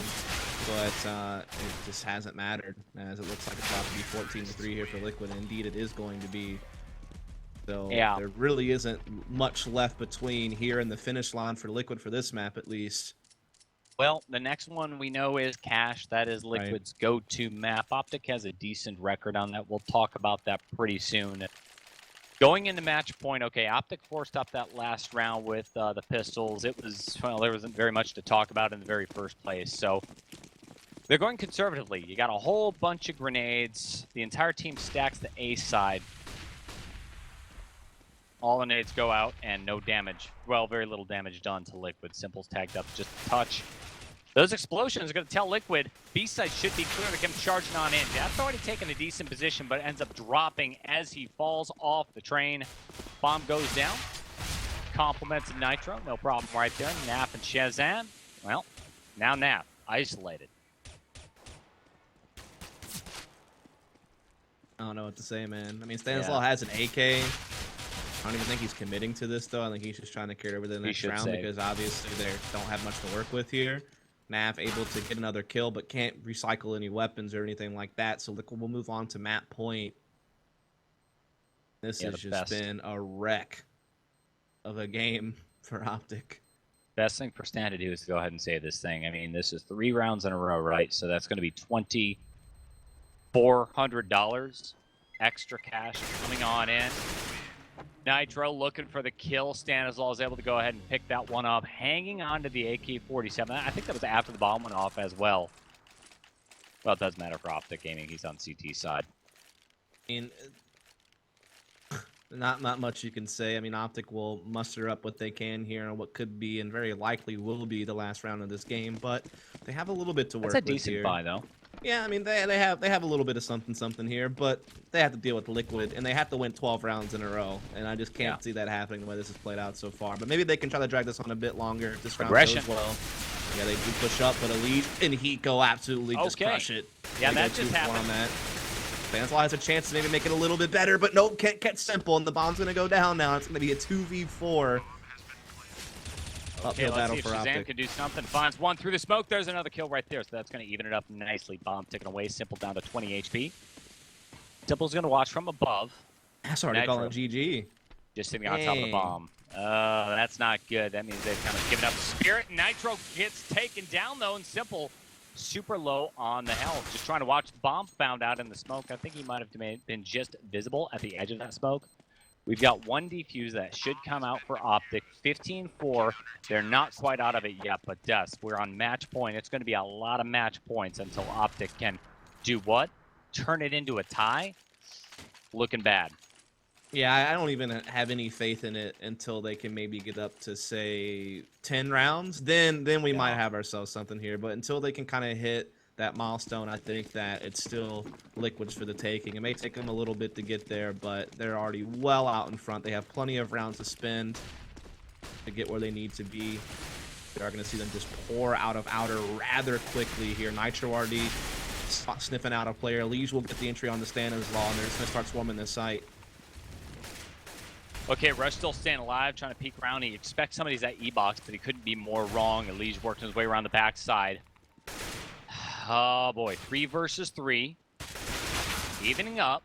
but it just hasn't mattered, as it looks like it's about to be 14-3 here for Liquid. And indeed, it is going to be. So
Yeah.
there really isn't much left between here and the finish line for Liquid for this map, at least.
Well, the next one we know is Cash. That is Liquid's go-to map. OpTic has a decent record on that. We'll talk about that pretty soon. Going into match point, okay, OpTic forced up that last round with the pistols. It was, well, there wasn't very much to talk about in the very first place. So they're going conservatively. You got a whole bunch of grenades. The entire team stacks the A side. All the nades go out and no damage. Well, very little damage done to Liquid. Simple's tagged up just a touch. Those explosions are going to tell Liquid B-side should be clear to come charging on in. That's already taken a decent position, but ends up dropping as he falls off the train. Bomb goes down. Compliments of Nitro. No problem right there. Nap and Shazam. Well, now Nap. Isolated.
I don't know what to say, man. I mean, Stanislaw has an AK. I don't even think he's committing to this, though. I think he's just trying to carry over the next round because obviously they don't have much to work with here. Nav able to get another kill, but can't recycle any weapons or anything like that. So Liquid will move on to map point. This has just been a wreck of a game for OpTic.
Best thing for Stan to do is to go ahead and save this thing. I mean, this is 3 rounds in a row, right? So that's going to be $2,400 extra cash coming on in. Nitro looking for the kill. Stanislaw is able to go ahead and pick that one up, hanging on to the AK-47. I think that was after the bomb went off as well. Well, it does matter for OpTic Gaming. He's on CT side.
I mean, not much you can say. I mean, OpTic will muster up what they can here on what could be and very likely will be the last round of this game, but they have a little bit to work with here.
That's a decent buy, though.
Yeah, I mean, they have a little bit of something here, but they have to deal with Liquid, and they have to win 12 rounds in a row, and I just can't see that happening the way this has played out so far. But maybe they can try to drag this on a bit longer if this round goes well. Yeah, they do push up, but Elite and Heat go absolutely just crush it.
Yeah, that just happened.
On that. Stanislaw has a chance to maybe make it a little bit better, but nope, can't catch Simple, and the bomb's going to go down now. It's going to be a 2v4.
Okay, let's see if Shazam can do something. Finds one through the smoke. There's another kill right there, so that's going to even it up nicely. Bomb taken away. Simple down to 20 HP. Simple's going to watch from above.
That's already calling GG.
Just sitting on top of the bomb. That's not good. That means they've kind of given up the spirit. Nitro gets taken down, though, and Simple super low on the health. Just trying to watch the bomb found out in the smoke. I think he might have been just visible at the edge of that smoke. We've got one defuse that should come out for OpTic. 15-4. They're not quite out of it yet, but Dust, we're on match point. It's going to be a lot of match points until OpTic can do what? Turn it into a tie? Looking bad.
Yeah, I don't even have any faith in it until they can maybe get up to, say, 10 rounds. Then we might have ourselves something here. But until they can kind of hit that milestone, I think that it's still Liquid's for the taking. It may take them a little bit to get there, but they're already well out in front. They have plenty of rounds to spend to get where they need to be. We are going to see them just pour out of outer rather quickly here. Nitro already sniffing out a player. Liege will get the entry on the Stanislaw, and they're just going to start swarming this site.
Okay, Rush still staying alive, trying to peek around. He expects somebody's at E-box, but he couldn't be more wrong. Liege working his way around the backside. Oh boy, 3 versus 3, evening up,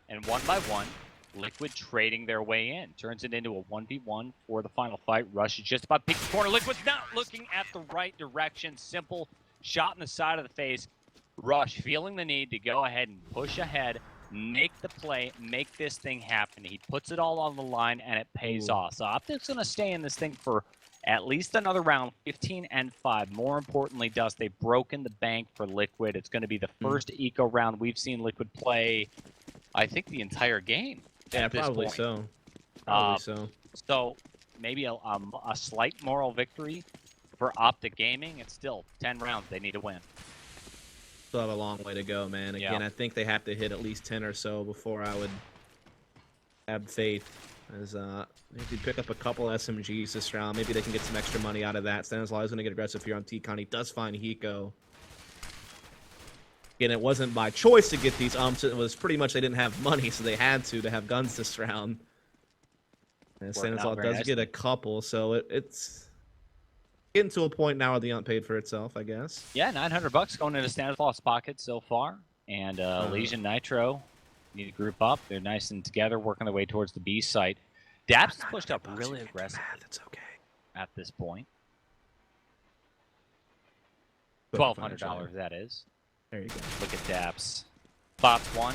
and 1 by 1, Liquid trading their way in. Turns it into a 1v1 for the final fight. Rush is just about to peek the corner. Liquid's not looking at the right direction. Simple shot in the side of the face. Rush feeling the need to go ahead and push ahead, make the play, make this thing happen. He puts it all on the line, and it pays off. So OpTic's going to stay in this thing for at least another round, 15-5. More importantly, Dust, they've broken the bank for Liquid. It's going to be the first eco round we've seen Liquid play I think the entire game.
Yeah,
at this
probably
point.
so. Probably so.
So maybe a slight moral victory for OpTic Gaming. It's still 10 rounds they need to win.
Still have a long way to go, man. Again,
Yeah.
I think they have to hit at least 10 or so before I would have faith. As maybe pick up a couple SMGs this round. Maybe they can get some extra money out of that. Stanislaw is going to get aggressive here on T-Con. He does find Hiko. Again, it wasn't by choice to get these umps. It was pretty much they didn't have money, so they had to have guns this round. And Stanislaw does get a couple, so it's getting to a point now where the ump paid for itself, I guess.
Yeah, $900 going into Stanislaw's pocket so far. And Legion Nitro need to group up. They're nice and together, working their way towards the B site. Daps is pushed up really aggressively.
That's okay.
At this point. $1,200, that is.
There you go.
Look at Daps. Spots one.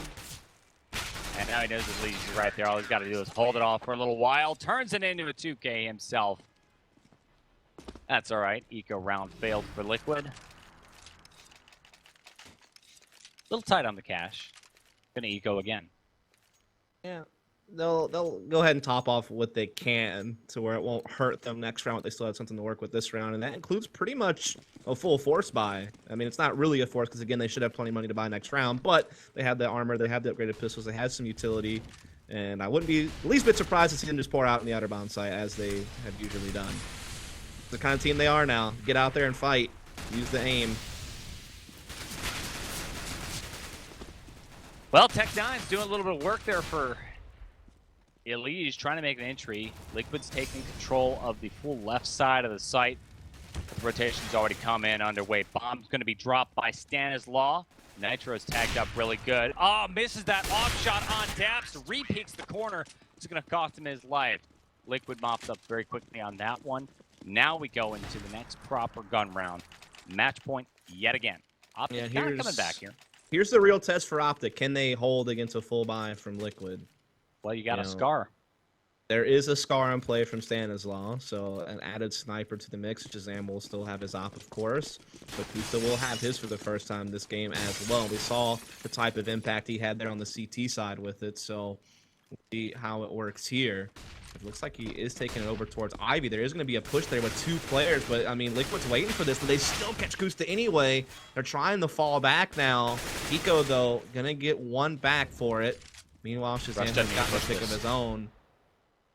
And now he knows his Legion's right there. All he's got to do is hold it off for a little while. Turns it into a 2K himself. That's all right. Eco round failed for Liquid. A little tight on the cash. Gonna eco again.
Yeah. They'll go ahead and top off what they can to where it won't hurt them next round. They still have something to work with this round, and that includes pretty much a full force buy. I mean, it's not really a force because again, they should have plenty of money to buy next round, but they have the armor, they have the upgraded pistols, they have some utility, and I wouldn't be the least bit surprised to see them just pour out in the outer bound site as they have usually done. The kind of team they are now. Get out there and fight. Use the aim.
Well, Tech9's doing a little bit of work there for Elige, trying to make an entry. Liquid's taking control of the full left side of the site. The rotation's already come in underway. Bomb's going to be dropped by Stanislaw. Nitro's tagged up really good. Oh, misses that off shot on Daps. Re-peeks the corner. It's going to cost him his life. Liquid mopped up very quickly on that one. Now we go into the next proper gun round. Match point yet again. OpTic kind of coming back here.
Here's the real test for OpTic. Can they hold against a full buy from Liquid?
Well, you got a Scar.
There is a Scar in play from Stanislaw, so an added sniper to the mix. Shazam will still have his op, of course, but Kusta will have his for the first time this game as well. We saw the type of impact he had there on the CT side with it, so we'll see how it works here. It looks like he is taking it over towards Ivy. There is going to be a push there with two players, but I mean, Liquid's waiting for this, but they still catch Kusta anyway. They're trying to fall back now. Hiko, though, going to get one back for it. Meanwhile, Shazam has got a pick of his own.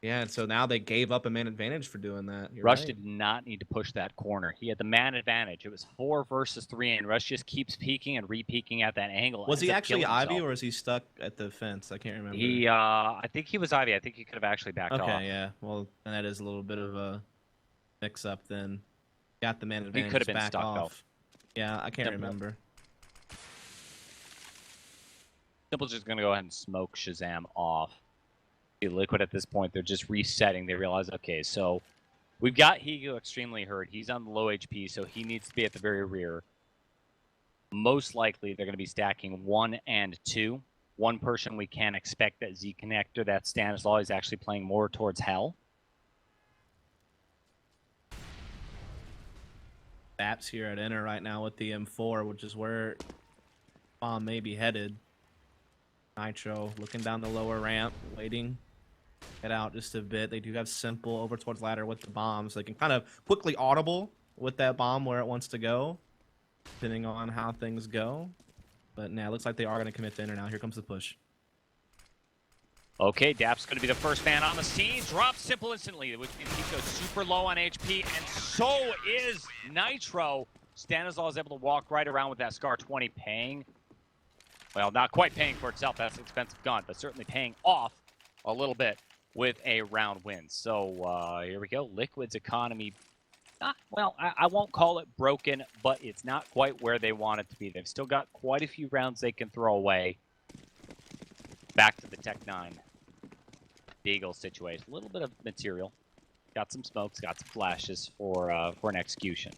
Yeah, and so now they gave up a man advantage for doing that.
Rush did not need to push that corner. He had the man advantage. It was 4 versus 3, and Rush just keeps peeking and re-peeking at that angle.
Was he actually Ivy, or was he stuck at the fence? I can't remember.
He, I think he was Ivy. I think he could have actually backed off.
Okay, yeah. Well, and that is a little bit of a mix-up then. Got the man advantage.
He could have been
back
stuck,
off. Though. Yeah, I can't remember.
Simple's just going to go ahead and smoke Shazam off. Liquid at this point, they're just resetting. They realize, okay, so we've got Higo extremely hurt. He's on the low HP, so he needs to be at the very rear. Most likely, they're going to be stacking 1 and 2. One person we can expect that Z connector, that Stanislaw, is actually playing more towards Hell.
Daps here at Enter right now with the M4, which is where Bomb may be headed. Nitro looking down the lower ramp, waiting. Get out just a bit. They do have Simple over towards ladder with the bombs. They can kind of quickly audible with that bomb where it wants to go, depending on how things go. But now it looks like they are going to commit to Enter now. Here comes the push.
Okay, Dap's going to be the first man on the scene. Drops Simple instantly, which means he goes super low on HP, and so is Nitro. Stanislaw is able to walk right around with that Scar 20 paying. Well, not quite paying for itself. That's an expensive gun, but certainly paying off a little bit with a round win. So here we go. Liquid's economy, not, well, I won't call it broken, but it's not quite where they want it to be. They've still got quite a few rounds they can throw away. Back to the Tech9 Deagle situation. A little bit of material. Got some smokes, got some flashes for an execution.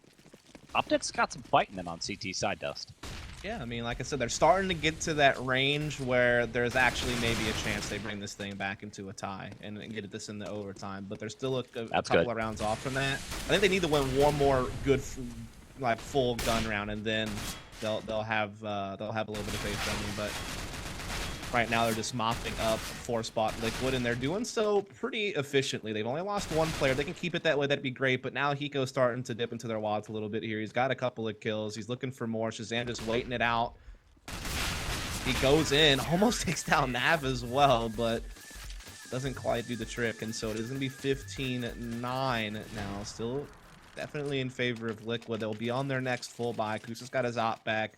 OpTic's got some fight in them on CT side, Dust.
Yeah, I mean, like I said, they're starting to get to that range where there's actually maybe a chance they bring this thing back into a tie and get this in the overtime. But there's still a couple of rounds off from that. I think they need to win one more good, like, full gun round, and then they'll have a little bit of faith in me. But right now they're just mopping up 4-spot Liquid, and they're doing so pretty efficiently. They've only lost one player. They can keep it that way, that'd be great, but now Hiko's starting to dip into their wallets a little bit here. He's got a couple of kills. He's looking for more. Shazam just waiting it out. He goes in, almost takes down Nav as well, but doesn't quite do the trick, and so it is going to be 15-9 now. Still definitely in favor of Liquid. They'll be on their next full buy. Kusa's got his op back.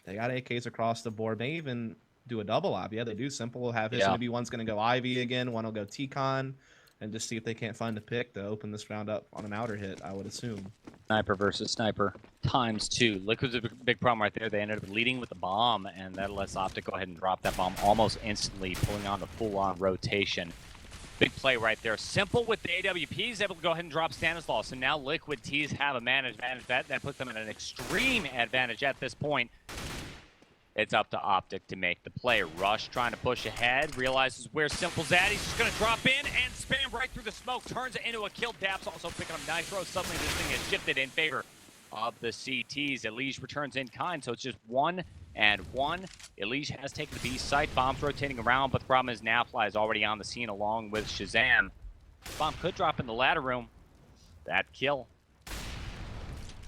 They got AKs across the board. May even do a double op. Yeah, they do. Simple will have his. Yeah. Maybe one's going to go Ivy again. One will go T-Con. And just see if they can't find a pick to open this round up on an outer hit, I would assume.
Sniper versus sniper ×2. Liquid's a big problem right there. They ended up leading with the bomb, and that lets OpTic go ahead and drop that bomb almost instantly, pulling on the full-on rotation. Big play right there. Simple with the AWP is able to go ahead and drop Stanislaw. So now Liquid T's have a man advantage. That puts them at an extreme advantage at this point. It's up to OpTic to make the play. Rush trying to push ahead, realizes where Simple's at. He's just going to drop in and spam right through the smoke. Turns it into a kill. Daps also picking up Nitro. Suddenly this thing has shifted in favor of the CTs. Elige returns in kind, so it's just 1-1. Elige has taken the B site. Bomb's rotating around, but the problem is Nafly is already on the scene along with Shazam. Bomb could drop in the ladder room. That kill.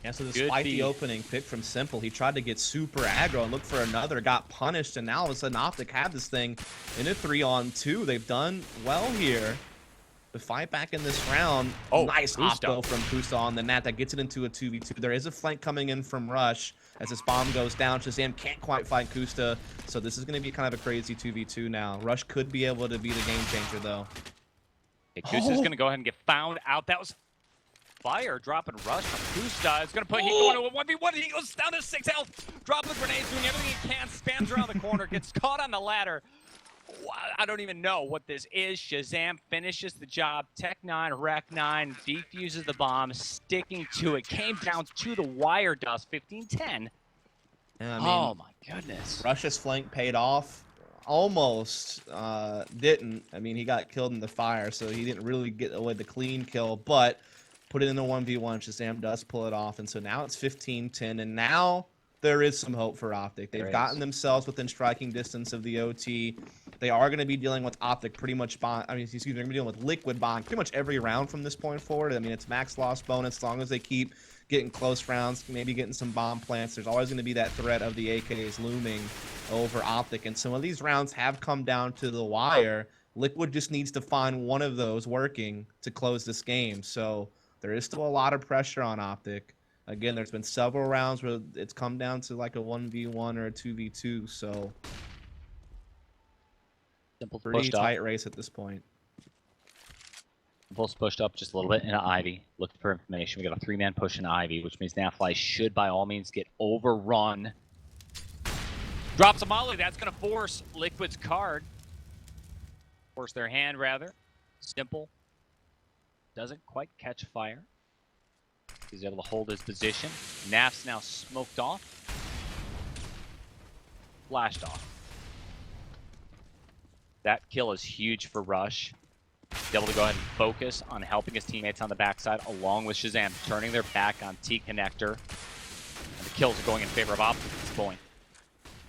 Yeah, so despite the opening pick from Simple, he tried to get super aggro and look for another, got punished, and now all of a sudden OpTic have this thing in a 3-on-2. They've done well here to fight back in this round. Oh, nice oppo from Kusta on the net that gets it into a 2v2. There is a flank coming in from Rush as this bomb goes down. Shazam can't quite fight Kusta, so this is going to be kind of a crazy 2v2 now. Rush could be able to be the game changer, though.
Okay, Kusta's going to go ahead and get found out. That was fire dropping Rush from Kusta. It's going to put Hiko into a 1v1. He goes down to 6 health. Dropping the grenades, doing everything he can. Spams around the corner. Gets caught on the ladder. I don't even know what this is. Shazam finishes the job. Tech 9, Rec 9 defuses the bomb, sticking to it. Came down to the wire dust. 15-10.
Yeah, I mean,
oh my goodness.
Rush's flank paid off. Almost didn't. I mean, he got killed in the fire, so he didn't really get away the clean kill, but put it in a 1v1. Shazam does pull it off, and so now it's 15-10, and now there is some hope for OpTic. They've gotten themselves within striking distance of the OT. They are going to be dealing with OpTic pretty much they're going to be dealing with Liquid bond pretty much every round from this point forward. I mean, it's max loss bonus as long as they keep getting close rounds, maybe getting some bomb plants. There's always going to be that threat of the AKs looming over OpTic, and some of these rounds have come down to the wire. Liquid just needs to find one of those working to close this game, so there is still a lot of pressure on OpTic. Again, there's been several rounds where it's come down to like a 1v1 or a 2v2, so
Simple
pretty tight race at this point.
Simple's pushed up just a little bit into Ivy. Looked for information. We got a 3-man push in Ivy, which means Nafly should by all means get overrun. Drops a molly. That's going to force Liquid's card. Force their hand, rather. Simple doesn't quite catch fire. He's able to hold his position. Naf's now smoked off. Flashed off. That kill is huge for Rush. He's able to go ahead and focus on helping his teammates on the backside, along with Shazam, turning their back on T-Connector. And the kills are going in favor of OpTic at this point.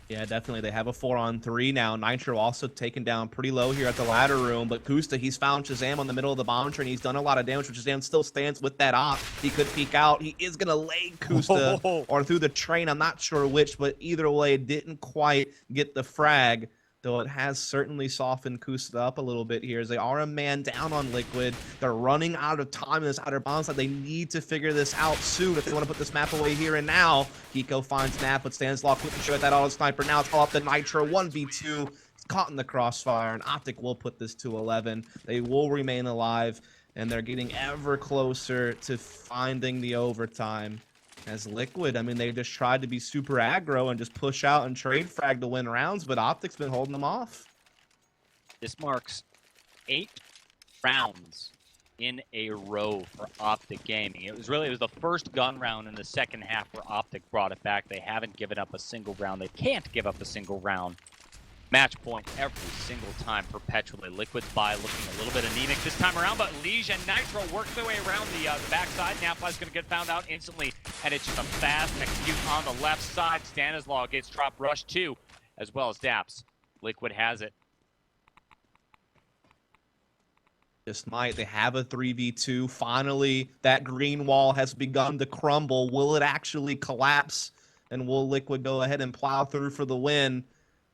Yeah, definitely. They have a 4-on-3 now. Nitro also taken down pretty low here at the ladder room, but Kusta, he's found Shazam on the middle of the bomb train. He's done a lot of damage, but Shazam still stands with that op. He could peek out. He is going to lay Kusta or through the train. I'm not sure which, but either way, didn't quite get the frag, though it has certainly softened Kusta up a little bit here as they are a man down on Liquid. They're running out of time in this outer bomb site. They need to figure this out soon if they want to put this map away here and now. Hiko finds Nap, but Stanislaw quickly show at that auto sniper. Now it's all up to Nitro, 1v2. It's caught in the crossfire, and OpTic will put this to 11. They will remain alive, and they're getting ever closer to finding the overtime. As Liquid, I mean, they just tried to be super aggro and just push out and trade frag to win rounds, but OpTic's been holding them off.
This marks 8 rounds in a row for OpTic Gaming. It was the first gun round in the second half where OpTic brought it back. They haven't given up a single round. They can't give up a single round. Match point every single time perpetually. Liquid's by looking a little bit anemic this time around, but Lige and Nitro work their way around the backside. Nafly's going to get found out instantly, and it's just a fast execute on the left side. Stanislaw gets dropped. Rush 2, as well as Daps. Liquid has it.
Just might. They have a 3v2. Finally, that green wall has begun to crumble. Will it actually collapse? And will Liquid go ahead and plow through for the win?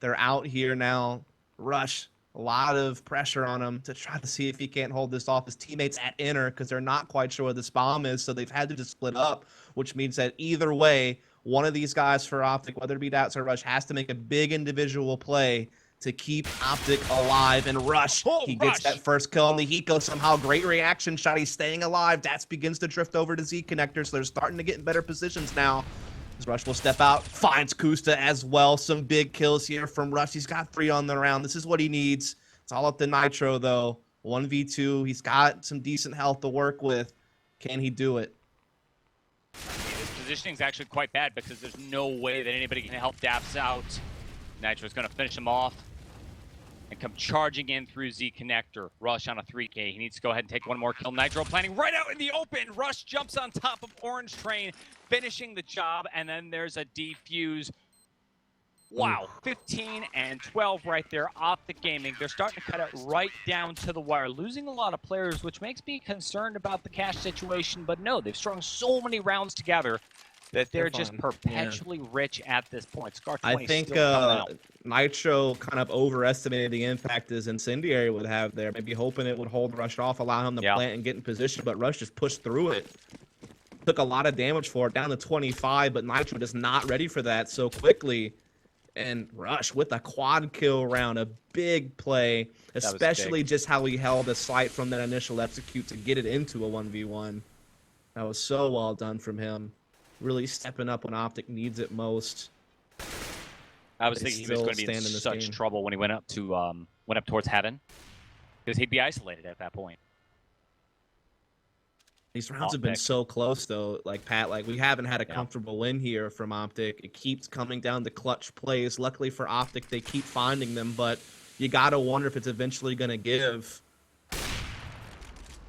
They're out here now. Rush, a lot of pressure on him to try to see if he can't hold this off. His teammates at inner because they're not quite sure where this bomb is, so they've had to just split up, which means that either way, one of these guys for OpTic, whether it be Dats or Rush, has to make a big individual play to keep OpTic alive. And Rush, he gets that first kill on the Hiko somehow. Great reaction shot. He's staying alive. Dats begins to drift over to Z Connector, so they're starting to get in better positions now. As Rush will step out, finds Kusta as well. Some big kills here from Rush. He's got 3 on the round. This is what he needs. It's all up to Nitro, though. 1v2. He's got some decent health to work with. Can he do it?
His positioning is actually quite bad because there's no way that anybody can help Daps out. Nitro's going to finish him off and come charging in through Z Connector. Rush on a 3K. He needs to go ahead and take one more kill. Nitro planning right out in the open. Rush jumps on top of Orange Train, finishing the job, and then there's a defuse. Wow, 15 and 12 right there. OpTic Gaming, they're starting to cut it right down to the wire, losing a lot of players, which makes me concerned about the cash situation. But no, they've strung so many rounds together that they're just perpetually rich at this point. Scar 20
I think
out.
Nitro kind of overestimated the impact his Incendiary would have there, maybe hoping it would hold Rush off, allow him to plant and get in position, but Rush just pushed through it. Took a lot of damage for it, down to 25, but Nitro just not ready for that so quickly. And Rush with a quad kill round, a big play, especially just how he held the sight from that initial execute to get it into a 1v1. That was so well done from him. Really stepping up when OpTic needs it most.
I was thinking he was going to be in such trouble when he went up towards Heaven, because he'd be isolated at that point.
These rounds have been so close, though. Like, Pat, like, we haven't had a comfortable win here from OpTic. It keeps coming down to clutch plays. Luckily for OpTic, they keep finding them, but you got to wonder if it's eventually going to give.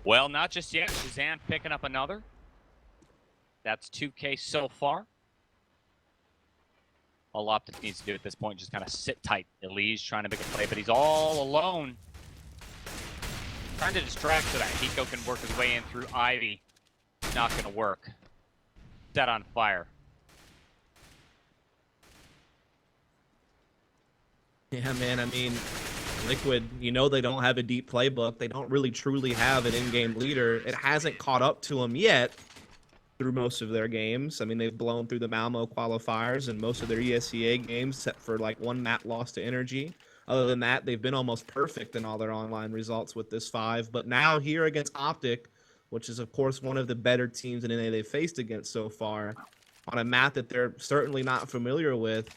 Well, not just yet. Shazam picking up another. That's 2K so far. All OpTic needs to do at this point, just kind of sit tight. Elise trying to make a play, but he's all alone. Trying to distract so that Hiko can work his way in through Ivy. Not going to work. Set on fire.
Yeah, man, I mean, Liquid, you know they don't have a deep playbook. They don't really truly have an in-game leader. It hasn't caught up to them yet through most of their games. I mean, they've blown through the Malmo qualifiers and most of their ESEA games, except for like one map lost to Energy. Other than that, they've been almost perfect in all their online results with this 5. But now here against OpTic, which is, of course, one of the better teams in NA they've faced against so far, on a map that they're certainly not familiar with,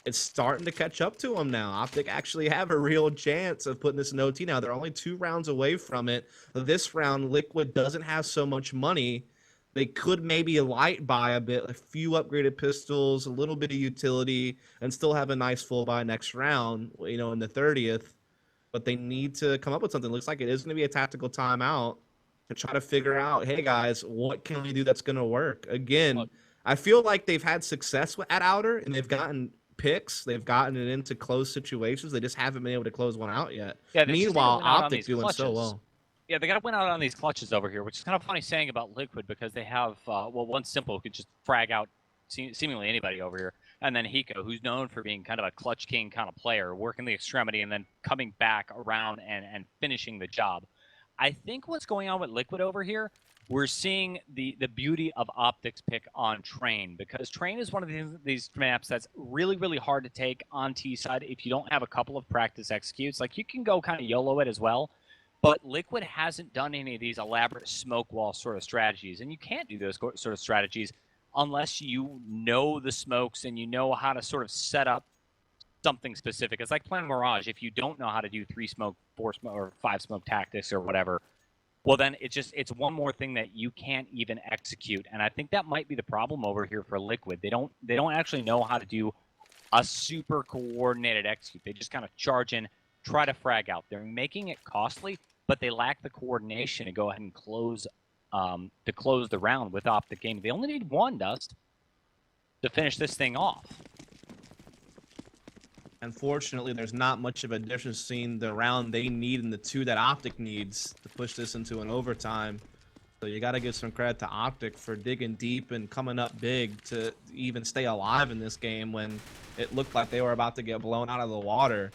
it's starting to catch up to them now. OpTic actually have a real chance of putting this in OT now. They're only 2 rounds away from it. This round, Liquid doesn't have so much money. They could maybe light buy a bit, a few upgraded pistols, a little bit of utility, and still have a nice full buy next round, you know, in the 30th. But they need to come up with something. Looks like it is going to be a tactical timeout to try to figure out, hey, guys, what can we do that's going to work? Again, I feel like they've had success at Outer, and they've gotten picks. They've gotten it into close situations. They just haven't been able to close one out yet.
Yeah,
meanwhile, OpTic doing so well.
Yeah, they got to win out on these clutches over here, which is kind of funny saying about Liquid because they have, well, one simple who could just frag out seemingly anybody over here. And then Hiko, who's known for being kind of a clutch king kind of player, working the extremity and then coming back around and finishing the job. I think what's going on with Liquid over here, we're seeing the beauty of OpTic's pick on Train, because Train is one of these maps that's really, really hard to take on T side if you don't have a couple of practice executes. Like, you can go kind of YOLO it as well. But Liquid hasn't done any of these elaborate smoke wall sort of strategies, and you can't do those sort of strategies unless you know the smokes and you know how to sort of set up something specific. It's like playing Mirage. If you don't know how to do 3 smoke, 4 smoke, or 5 smoke tactics or whatever, well, then it's one more thing that you can't even execute. And I think that might be the problem over here for Liquid. They don't actually know how to do a super coordinated execute. They just kind of charge in, try to frag out. They're making it costly, but they lack the coordination to go ahead and close the round with OpTic Gaming. They only need 1, Dust, to finish this thing off.
Unfortunately, there's not much of a difference between the round they need and the 2 that OpTic needs to push this into an overtime. So you got to give some credit to OpTic for digging deep and coming up big to even stay alive in this game when it looked like they were about to get blown out of the water.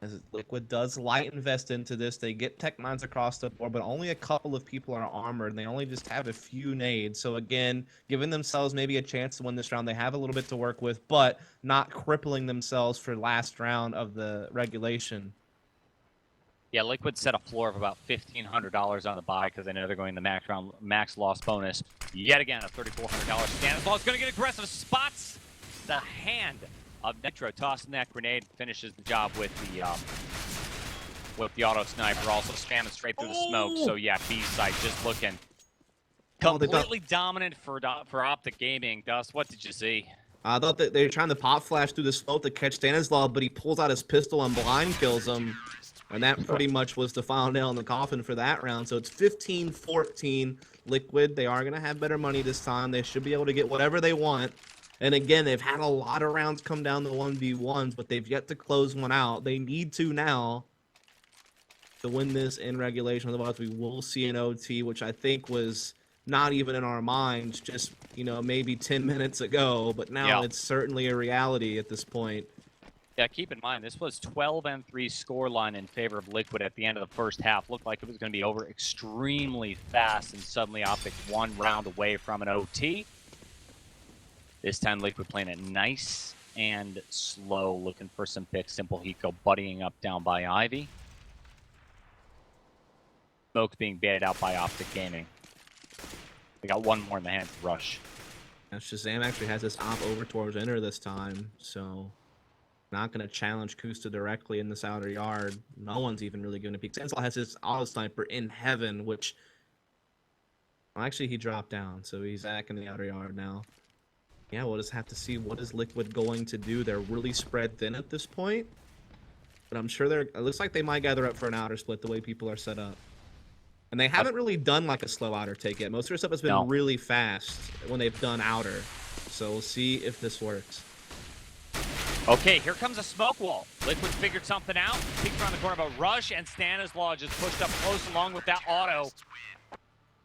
As Liquid does light invest into this, they get tech mines across the board, but only a couple of people are armored, and they only just have a few nades. So again, giving themselves maybe a chance to win this round. They have a little bit to work with, but not crippling themselves for last round of the regulation.
Yeah, Liquid set a floor of about $1,500 on the buy because they know they're going the max loss bonus. Yet again, a $3,400 Stanislaw is going to get aggressive. Spots the hand of Nitro, tossing that grenade, finishes the job with the auto sniper, also spamming straight through the smoke. So yeah, B site just looking completely dominant for OpTic Gaming. Dust, what did you see?
I thought that they were trying to pop flash through the smoke to catch Stanislaw, but he pulls out his pistol and blind kills him. And that pretty much was the final nail in the coffin for that round. So it's 15-14 Liquid. They are going to have better money this time. They should be able to get whatever they want. And again, they've had a lot of rounds come down to 1v1s, but they've yet to close one out. They need to now to win this in regulation. Otherwise, we will see an OT, which I think was not even in our minds just, you know, maybe 10 minutes ago. But now it's certainly a reality at this point.
Yeah, keep in mind, this was 12-3 scoreline in favor of Liquid at the end of the first half. Looked like it was going to be over extremely fast, and suddenly OpTic 1 round away from an OT. This time, Liquid playing it nice and slow, looking for some picks. Simple Hiko buddying up down by Ivy. Smoke's being baited out by OpTic Gaming. They got one more in the hands of Rush.
And Shazam actually has this op over towards Enter this time, so not going to challenge Kusta directly in this outer yard. No one's even really going to peek. Stanislaw has his auto sniper in heaven, which... Well, actually, he dropped down, so he's back in the outer yard now. Yeah, we'll just have to see what is Liquid going to do. They're really spread thin at this point. But I'm sure it looks like they might gather up for an outer split the way people are set up. And they haven't really done like a slow outer take yet. Most of their stuff has been really fast when they've done outer. So we'll see if this works.
Okay, here comes a smoke wall. Liquid figured something out. Peeks around the corner of a Rush, and Stanislaw just pushed up close along with that auto.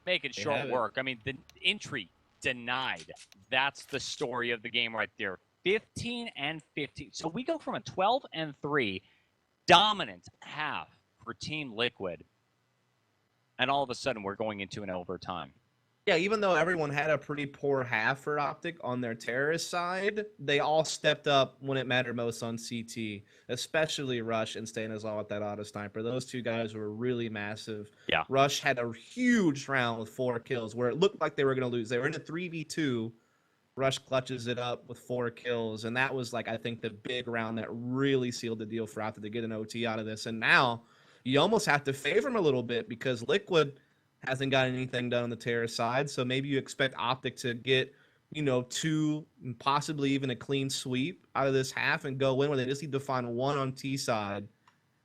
Making short work. I mean, the entry denied. That's the story of the game right there. 15-15. So we go from a 12-3 dominant half for Team Liquid, and all of a sudden we're going into an overtime.
Yeah, even though everyone had a pretty poor half for OpTic on their terrorist side, they all stepped up when it mattered most on CT, especially Rush and Stanislaw with that auto sniper. Those two guys were really massive.
Yeah.
Rush had a huge round with 4 kills where it looked like they were going to lose. They were in a 3v2. Rush clutches it up with 4 kills, and that was, like, I think the big round that really sealed the deal for OpTic to get an OT out of this. And now you almost have to favor them a little bit because Liquid hasn't got anything done on the terror side, so maybe you expect OpTic to get, you know, 2, possibly even a clean sweep out of this half and go in where they just need to find 1 on T side.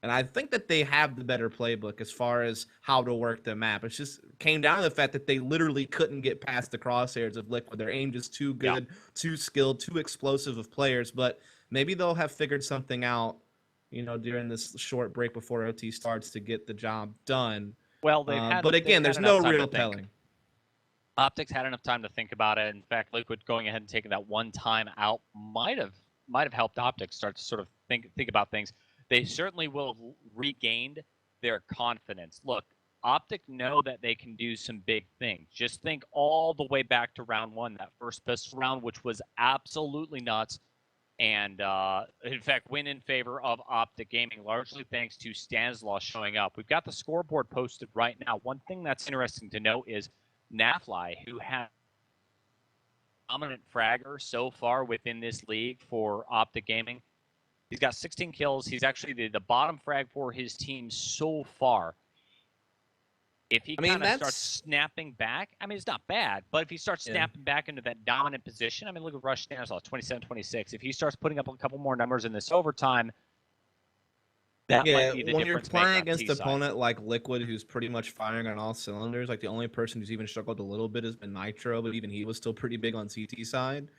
And I think that they have the better playbook as far as how to work the map. It just came down to the fact that they literally couldn't get past the crosshairs of Liquid. Their aim just too good, too skilled, too explosive of players. But maybe they'll have figured something out, you know, during this short break before OT starts to get the job done.
Well, they've had,
but again, there's no real telling.
OpTic's had enough time to think about it. In fact, Liquid going ahead and taking that one time out might have helped OpTic start to sort of think about things. They certainly will have regained their confidence. Look, OpTic know that they can do some big things. Just think all the way back to round 1, that first pistol round, which was absolutely nuts. And, in fact, win in favor of OpTic Gaming, largely thanks to Stanislaw showing up. We've got the scoreboard posted right now. One thing that's interesting to note is Nafly, who had dominant fragger so far within this league for OpTic Gaming. He's got 16 kills. He's actually the bottom frag for his team so far. If he kind of starts snapping back, I mean, it's not bad, but if he starts snapping back into that dominant position, I mean, look at Rush Stanislaw, 27-26. If he starts putting up a couple more numbers in this overtime, that might be the
when you're
difference
playing against an opponent like Liquid, who's pretty much firing on all cylinders, like the only person who's even struggled a little bit has been Nitro, but even he was still pretty big on CT side.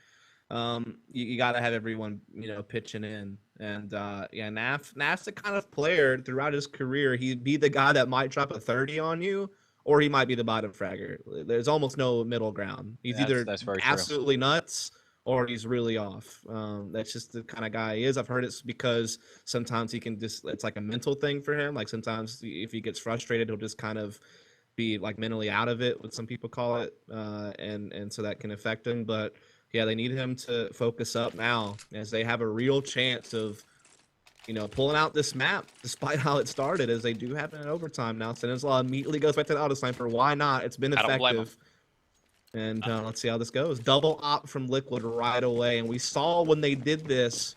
You got to have everyone, pitching in. And yeah, Naf's the kind of player throughout his career, he'd be the guy that might drop a 30 on you, or he might be the bottom fragger. There's almost no middle ground. He's either
that's very
absolutely nuts or he's really off. That's just the kind of guy he is. I've heard it's because sometimes he can it's like a mental thing for him. Like sometimes if he gets frustrated, he'll just kind of be like mentally out of it, what some people call it. And so that can affect him. But yeah, they need him to focus up now as they have a real chance of, pulling out this map, despite how it started, as they do have it in overtime now. Stanislaw immediately goes back to the auto sniper. Why not? It's been effective. And let's see how this goes. Double op from Liquid right away. And we saw when they did this,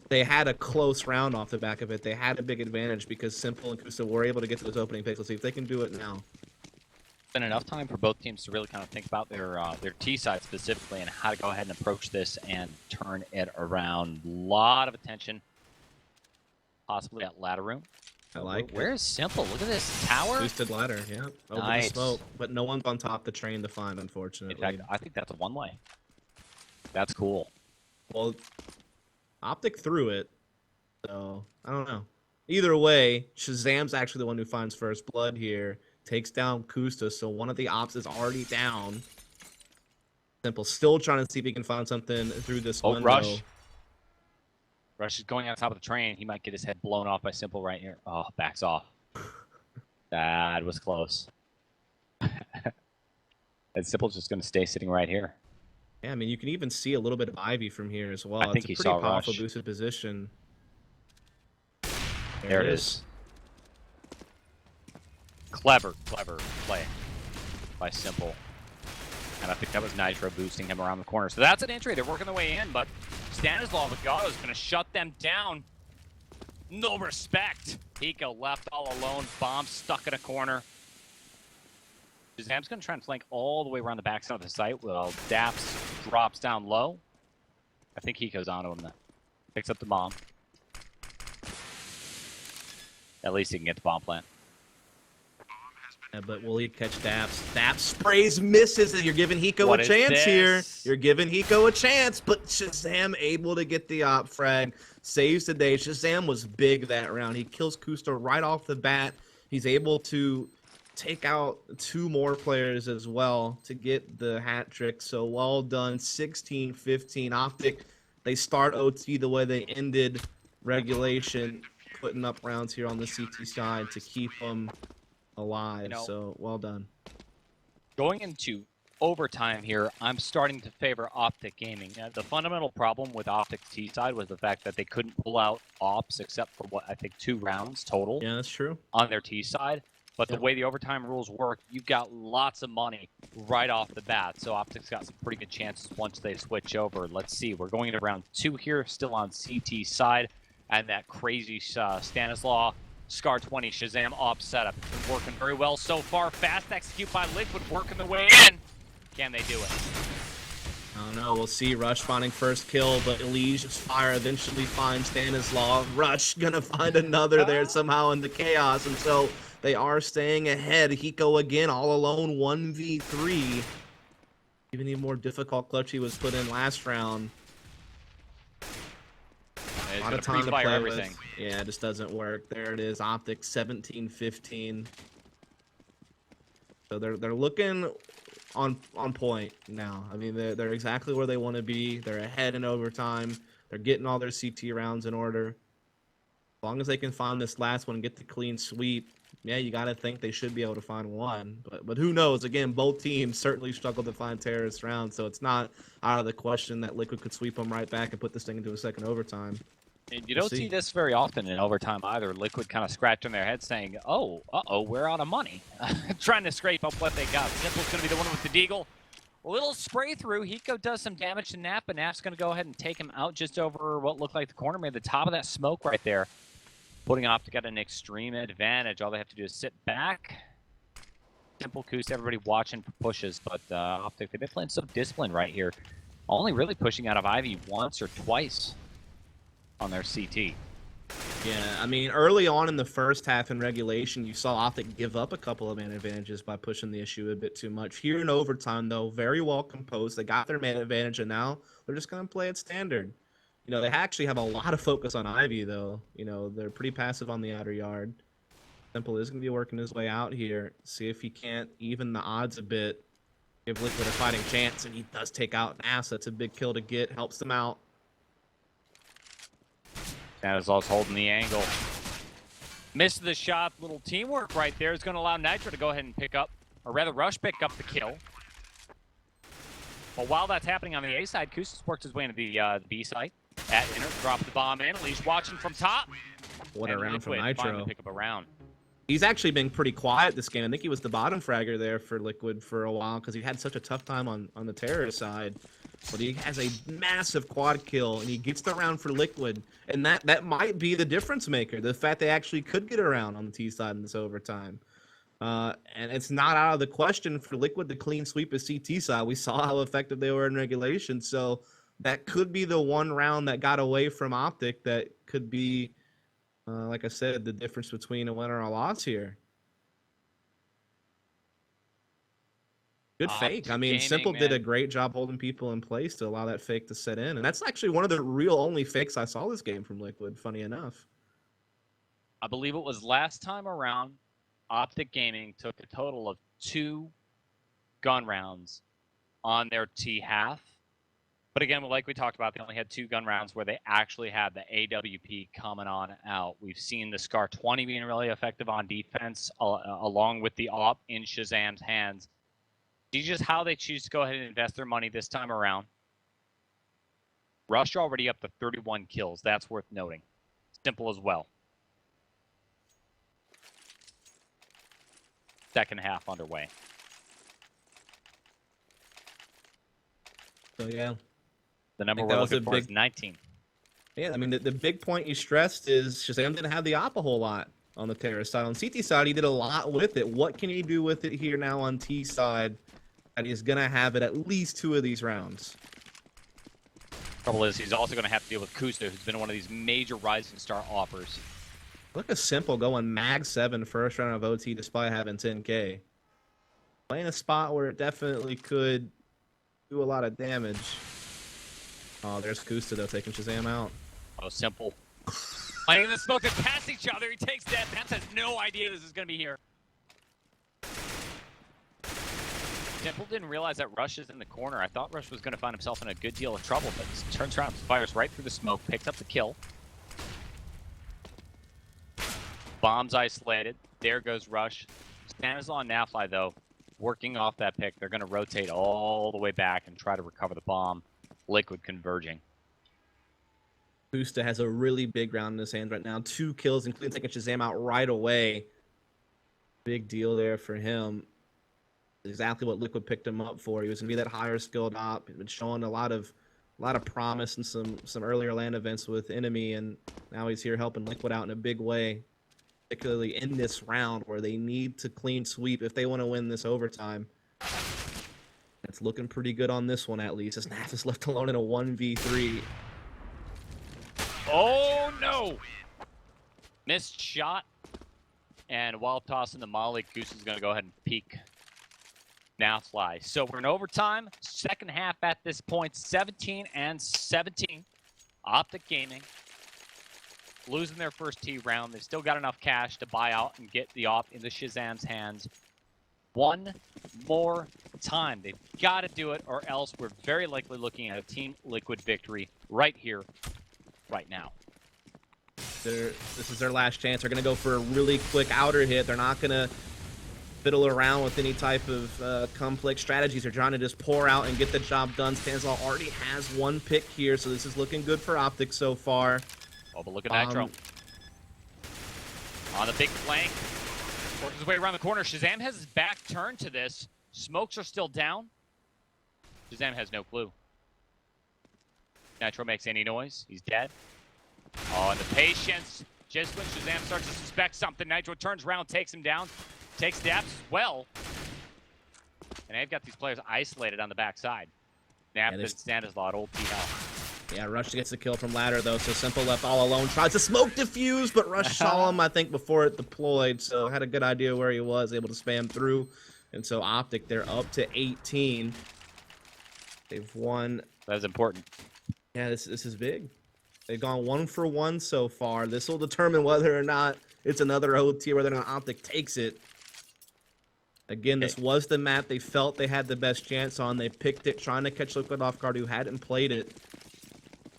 they had a close round off the back of it. They had a big advantage because Simple and Kusa were able to get to those opening picks. Let's see if they can do it now.
Been enough time for both teams to really kind of think about their T side specifically and how to go ahead and approach this and turn it around. A lot of attention, possibly at ladder room.
I like it.
Where is Simple? Look at this tower.
Boosted ladder, yeah. Over the smoke, but no one's on top of the train to find, unfortunately.
In fact, I think that's a one-way. That's cool.
Well, OpTic threw it, so I don't know. Either way, Shazam's actually the one who finds first blood here. Takes down Kusta, so one of the ops is already down. Simple still trying to see if he can find something through this window.
Rush. Rush is going on top of the train. He might get his head blown off by Simple right here. Oh, backs off. That was close. And Simple's just going to stay sitting right here.
Yeah, I mean, you can even see a little bit of Ivy from here as well.
I think
it's a pretty powerful boosted position.
There it is. Clever play by Simple. And I think that was Nitro boosting him around the corner. So that's an entry. They're working their way in, but Stanislaw Vigado is going to shut them down. No respect. Hiko left all alone. Bomb stuck in a corner. Shazam's going to try and flank all the way around the backside of the site while Daps drops down low. I think Hiko's onto him then. Picks up the bomb. At least he can get the bomb plant.
Yeah, but will he catch Daps? Daps sprays, misses, and you're giving Hiko a chance here. You're giving Hiko a chance, but Shazam able to get the op frag. Saves the day. Shazam was big that round. He kills Kusta right off the bat. He's able to take out 2 more players as well to get the hat trick. So well done. 16-15. OpTic, they start OT the way they ended regulation, putting up rounds here on the CT side to keep them alive. So well done.
Going into overtime here, I'm starting to favor OpTic Gaming. The fundamental problem with OpTic's T side was the fact that they couldn't pull out ops except for what I think 2 rounds total.
Yeah, that's true.
On their T side. But the way the overtime rules work, you've got lots of money right off the bat. So OpTic's got some pretty good chances once they switch over. Let's see. We're going into round 2 here, still on CT side. And that crazy Stanislaw Scar 20 Shazam op setup. It's been working very well so far. Fast execute by Liquid, working the way in. Can they do it?
I don't know. We'll see. Rush finding first kill, but Elige's fire eventually finds Stanislaw. Rush gonna find another there somehow in the chaos, and so they are staying ahead. Hiko again, all alone, 1v3. Even the more difficult clutch he was put in last round. A lot of time to play everything. With. Yeah, it just doesn't work. There it is. OpTic 17-15. So they're looking on point now. I mean, they're exactly where they want to be. They're ahead in overtime. They're getting all their CT rounds in order. As long as they can find this last one and get the clean sweep, yeah, you got to think they should be able to find one. But who knows? Again, both teams certainly struggled to find terrorist rounds, so it's not out of the question that Liquid could sweep them right back and put this thing into a second overtime.
And you don't see this very often in overtime either. Liquid kind of scratching their head saying, oh, we're out of money. Trying to scrape up what they got. Simple's going to be the one with the deagle. A little spray through. Hiko does some damage to Nap, but Nap's going to go ahead and take him out just over what looked like the corner, maybe the top of that smoke right there. Putting OpTic at an extreme advantage. All they have to do is sit back. Simple Coos, everybody watching for pushes, but OpTic, they've been playing so disciplined right here. Only really pushing out of Ivy once or twice on their CT.
Yeah, I mean, early on in the first half in regulation, you saw OpTic give up a couple of man advantages by pushing the issue a bit too much. Here in overtime, though, very well composed. They got their man advantage, and now they're just going to play it standard. You know, they actually have a lot of focus on Ivy, though. You know, they're pretty passive on the outer yard. Simple is going to be working his way out here. See if he can't even the odds a bit. Give Liquid a fighting chance, and he does take out Nass. That's a big kill to get. Helps them out.
Stanislaus holding the angle. Missed the shot. Little teamwork right there is going to allow Nitro to go ahead and pick up, or rather Rush pick up the kill. But while that's happening on the A side, Kustis works his way into the B side. At inner, drop the bomb in. Leash watching from top.
What a round from Nitro.
Pick up a round.
He's actually been pretty quiet this game. I think he was the bottom fragger there for Liquid for a while because he had such a tough time on the terrorist side. But he has a massive quad kill, and he gets the round for Liquid. And that might be the difference maker, the fact they actually could get around on the T side in this overtime. And it's not out of the question for Liquid to clean sweep a CT side. We saw how effective they were in regulation. So that could be the one round that got away from OpTic that could be, like I said, the difference between a winner or a loss here. Good fake. I mean, Simple did a great job holding people in place to allow that fake to set in. And that's actually one of the real only fakes I saw this game from Liquid, funny enough.
I believe it was last time around, OpTic Gaming took a total of 2 gun rounds on their T half. But again, like we talked about, they only had 2 gun rounds where they actually had the AWP coming on out. We've seen the Scar 20 being really effective on defense, along with the AWP in Shazam's hands. See just how they choose to go ahead and invest their money this time around. Rush already up to 31 kills. That's worth noting. Simple as well. Second half underway.
So, yeah.
The number we're looking for is 19.
Yeah, I mean, the big point you stressed is Shazam didn't have the AWP a whole lot on the terrorist side. On CT side, he did a lot with it. What can he do with it here now on T side? And he's going to have it at least 2 of these rounds.
Trouble is, he's also going to have to deal with Kusta, who's been one of these major Rising Star offers.
Look at Simple going mag 7 first round of OT despite having 10K. Playing a spot where it definitely could do a lot of damage. Oh, there's Kusta, though, taking Shazam out.
Oh, Simple. Playing the smoke, they pass each other. He takes that. Nance has no idea this is going to be here. Simple didn't realize that Rush is in the corner. I thought Rush was going to find himself in a good deal of trouble, but he turns around, fires right through the smoke, picks up the kill. Bombs isolated. There goes Rush. Stanislaus and Nafly, though, working off that pick. They're going to rotate all the way back and try to recover the bomb. Liquid converging.
Kusta has a really big round in his hands right now. 2 kills, including taking Shazam out right away. Big deal there for him. Exactly what Liquid picked him up for. He was going to be that higher skilled op. He's been showing a lot of promise in some earlier LAN events with Enemy, and now he's here helping Liquid out in a big way, particularly in this round where they need to clean sweep if they want to win this overtime. It's looking pretty good on this one, at least. As Nath is left alone in a 1v3.
Oh, no! Missed shot. And while tossing the molly, Goose is going to go ahead and peek. Now fly. So we're in overtime. Second half at this point, 17-17. OpTic Gaming losing their first T round. They've still got enough cash to buy out and get the AWP into Shazam's hands. One more time. They've got to do it, or else we're very likely looking at a Team Liquid victory right here, right now.
This is their last chance. They're going to go for a really quick outer hit. They're not going to fiddle around with any type of complex strategies. They're trying to just pour out and get the job done. Stanislaus already has 1 pick here, so this is looking good for OpTic so far.
Oh, but look at Nitro. On the big flank. Works his way around the corner. Shazam has his back turned to this. Smokes are still down. Shazam has no clue. Nitro makes any noise. He's dead. Oh, and the patience. Just when Shazam starts to suspect something, Nitro turns around, takes him down. Takes Naps as well. And they've got these players isolated on the backside. Nap and Stanislaus at old T-Hell.
Yeah, Rush gets the kill from ladder, though, so Simple left all alone. Tries to smoke defuse, but Rush saw him, I think, before it deployed, so had a good idea where he was, able to spam through. And so OpTic, they're up to 18. They've won.
That's important.
Yeah, this is big. They've gone 1 for 1 so far. This will determine whether or not it's another OT, whether or not OpTic takes it. Again, this was the map they felt they had the best chance on. They picked it, trying to catch Liquid off guard, who hadn't played it.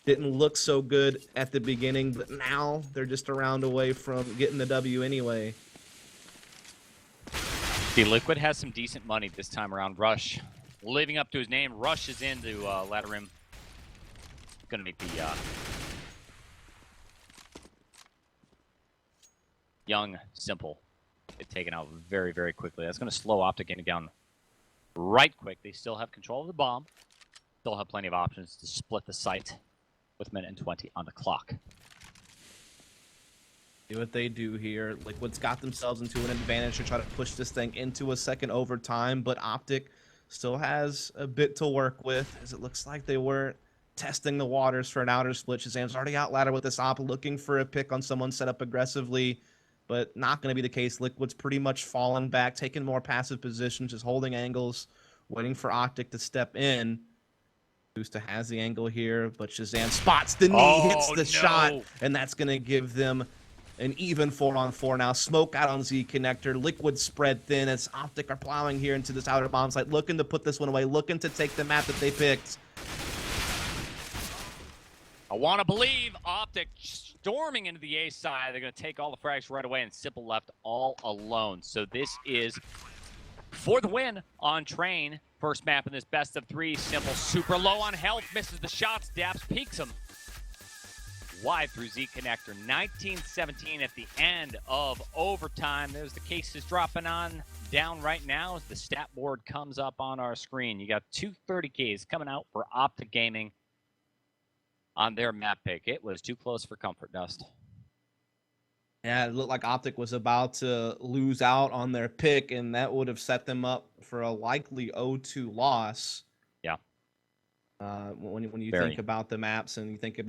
Didn't look so good at the beginning, but now they're just a round away from getting the W anyway.
The Liquid has some decent money this time around. Rush, living up to his name, rushes into ladder rim. Gonna make the young Simple get taken out very, very quickly. That's gonna slow OpTic getting down right quick. They still have control of the bomb. Still have plenty of options to split the site with a minute and 20 on the clock.
See what they do here. Liquid's got themselves into an advantage to try to push this thing into a second overtime, but OpTic still has a bit to work with, as it looks like they weren't testing the waters for an outer split. Shazam's already out ladder with this op, looking for a pick on someone set up aggressively, but not going to be the case. Liquid's pretty much fallen back, taking more passive positions, just holding angles, waiting for OpTic to step in. Boosta has the angle here, but Shazam spots the knee, hits the shot, and that's going to give them an even 4-on-4 now. Smoke out on Z connector. Liquid spread thin as OpTic are plowing here into this outer bomb site, looking to put this one away, looking to take the map that they picked.
I want to believe OpTic storming into the A side. They're going to take all the frags right away, and Simple left all alone. So this is for the win on Train. First map in this best of 3. Simple super low on health, misses the shots. Daps peeks him wide through Z connector. 19-17 at the end of overtime. There's the cases dropping on down right now as the stat board comes up on our screen. You got 230Ks coming out for OpTic Gaming on their map pick. It was too close for comfort, Dust.
Yeah, it looked like OpTic was about to lose out on their pick, and that would have set them up for a likely 0-2 loss.
Yeah.
When you think about the maps and you think about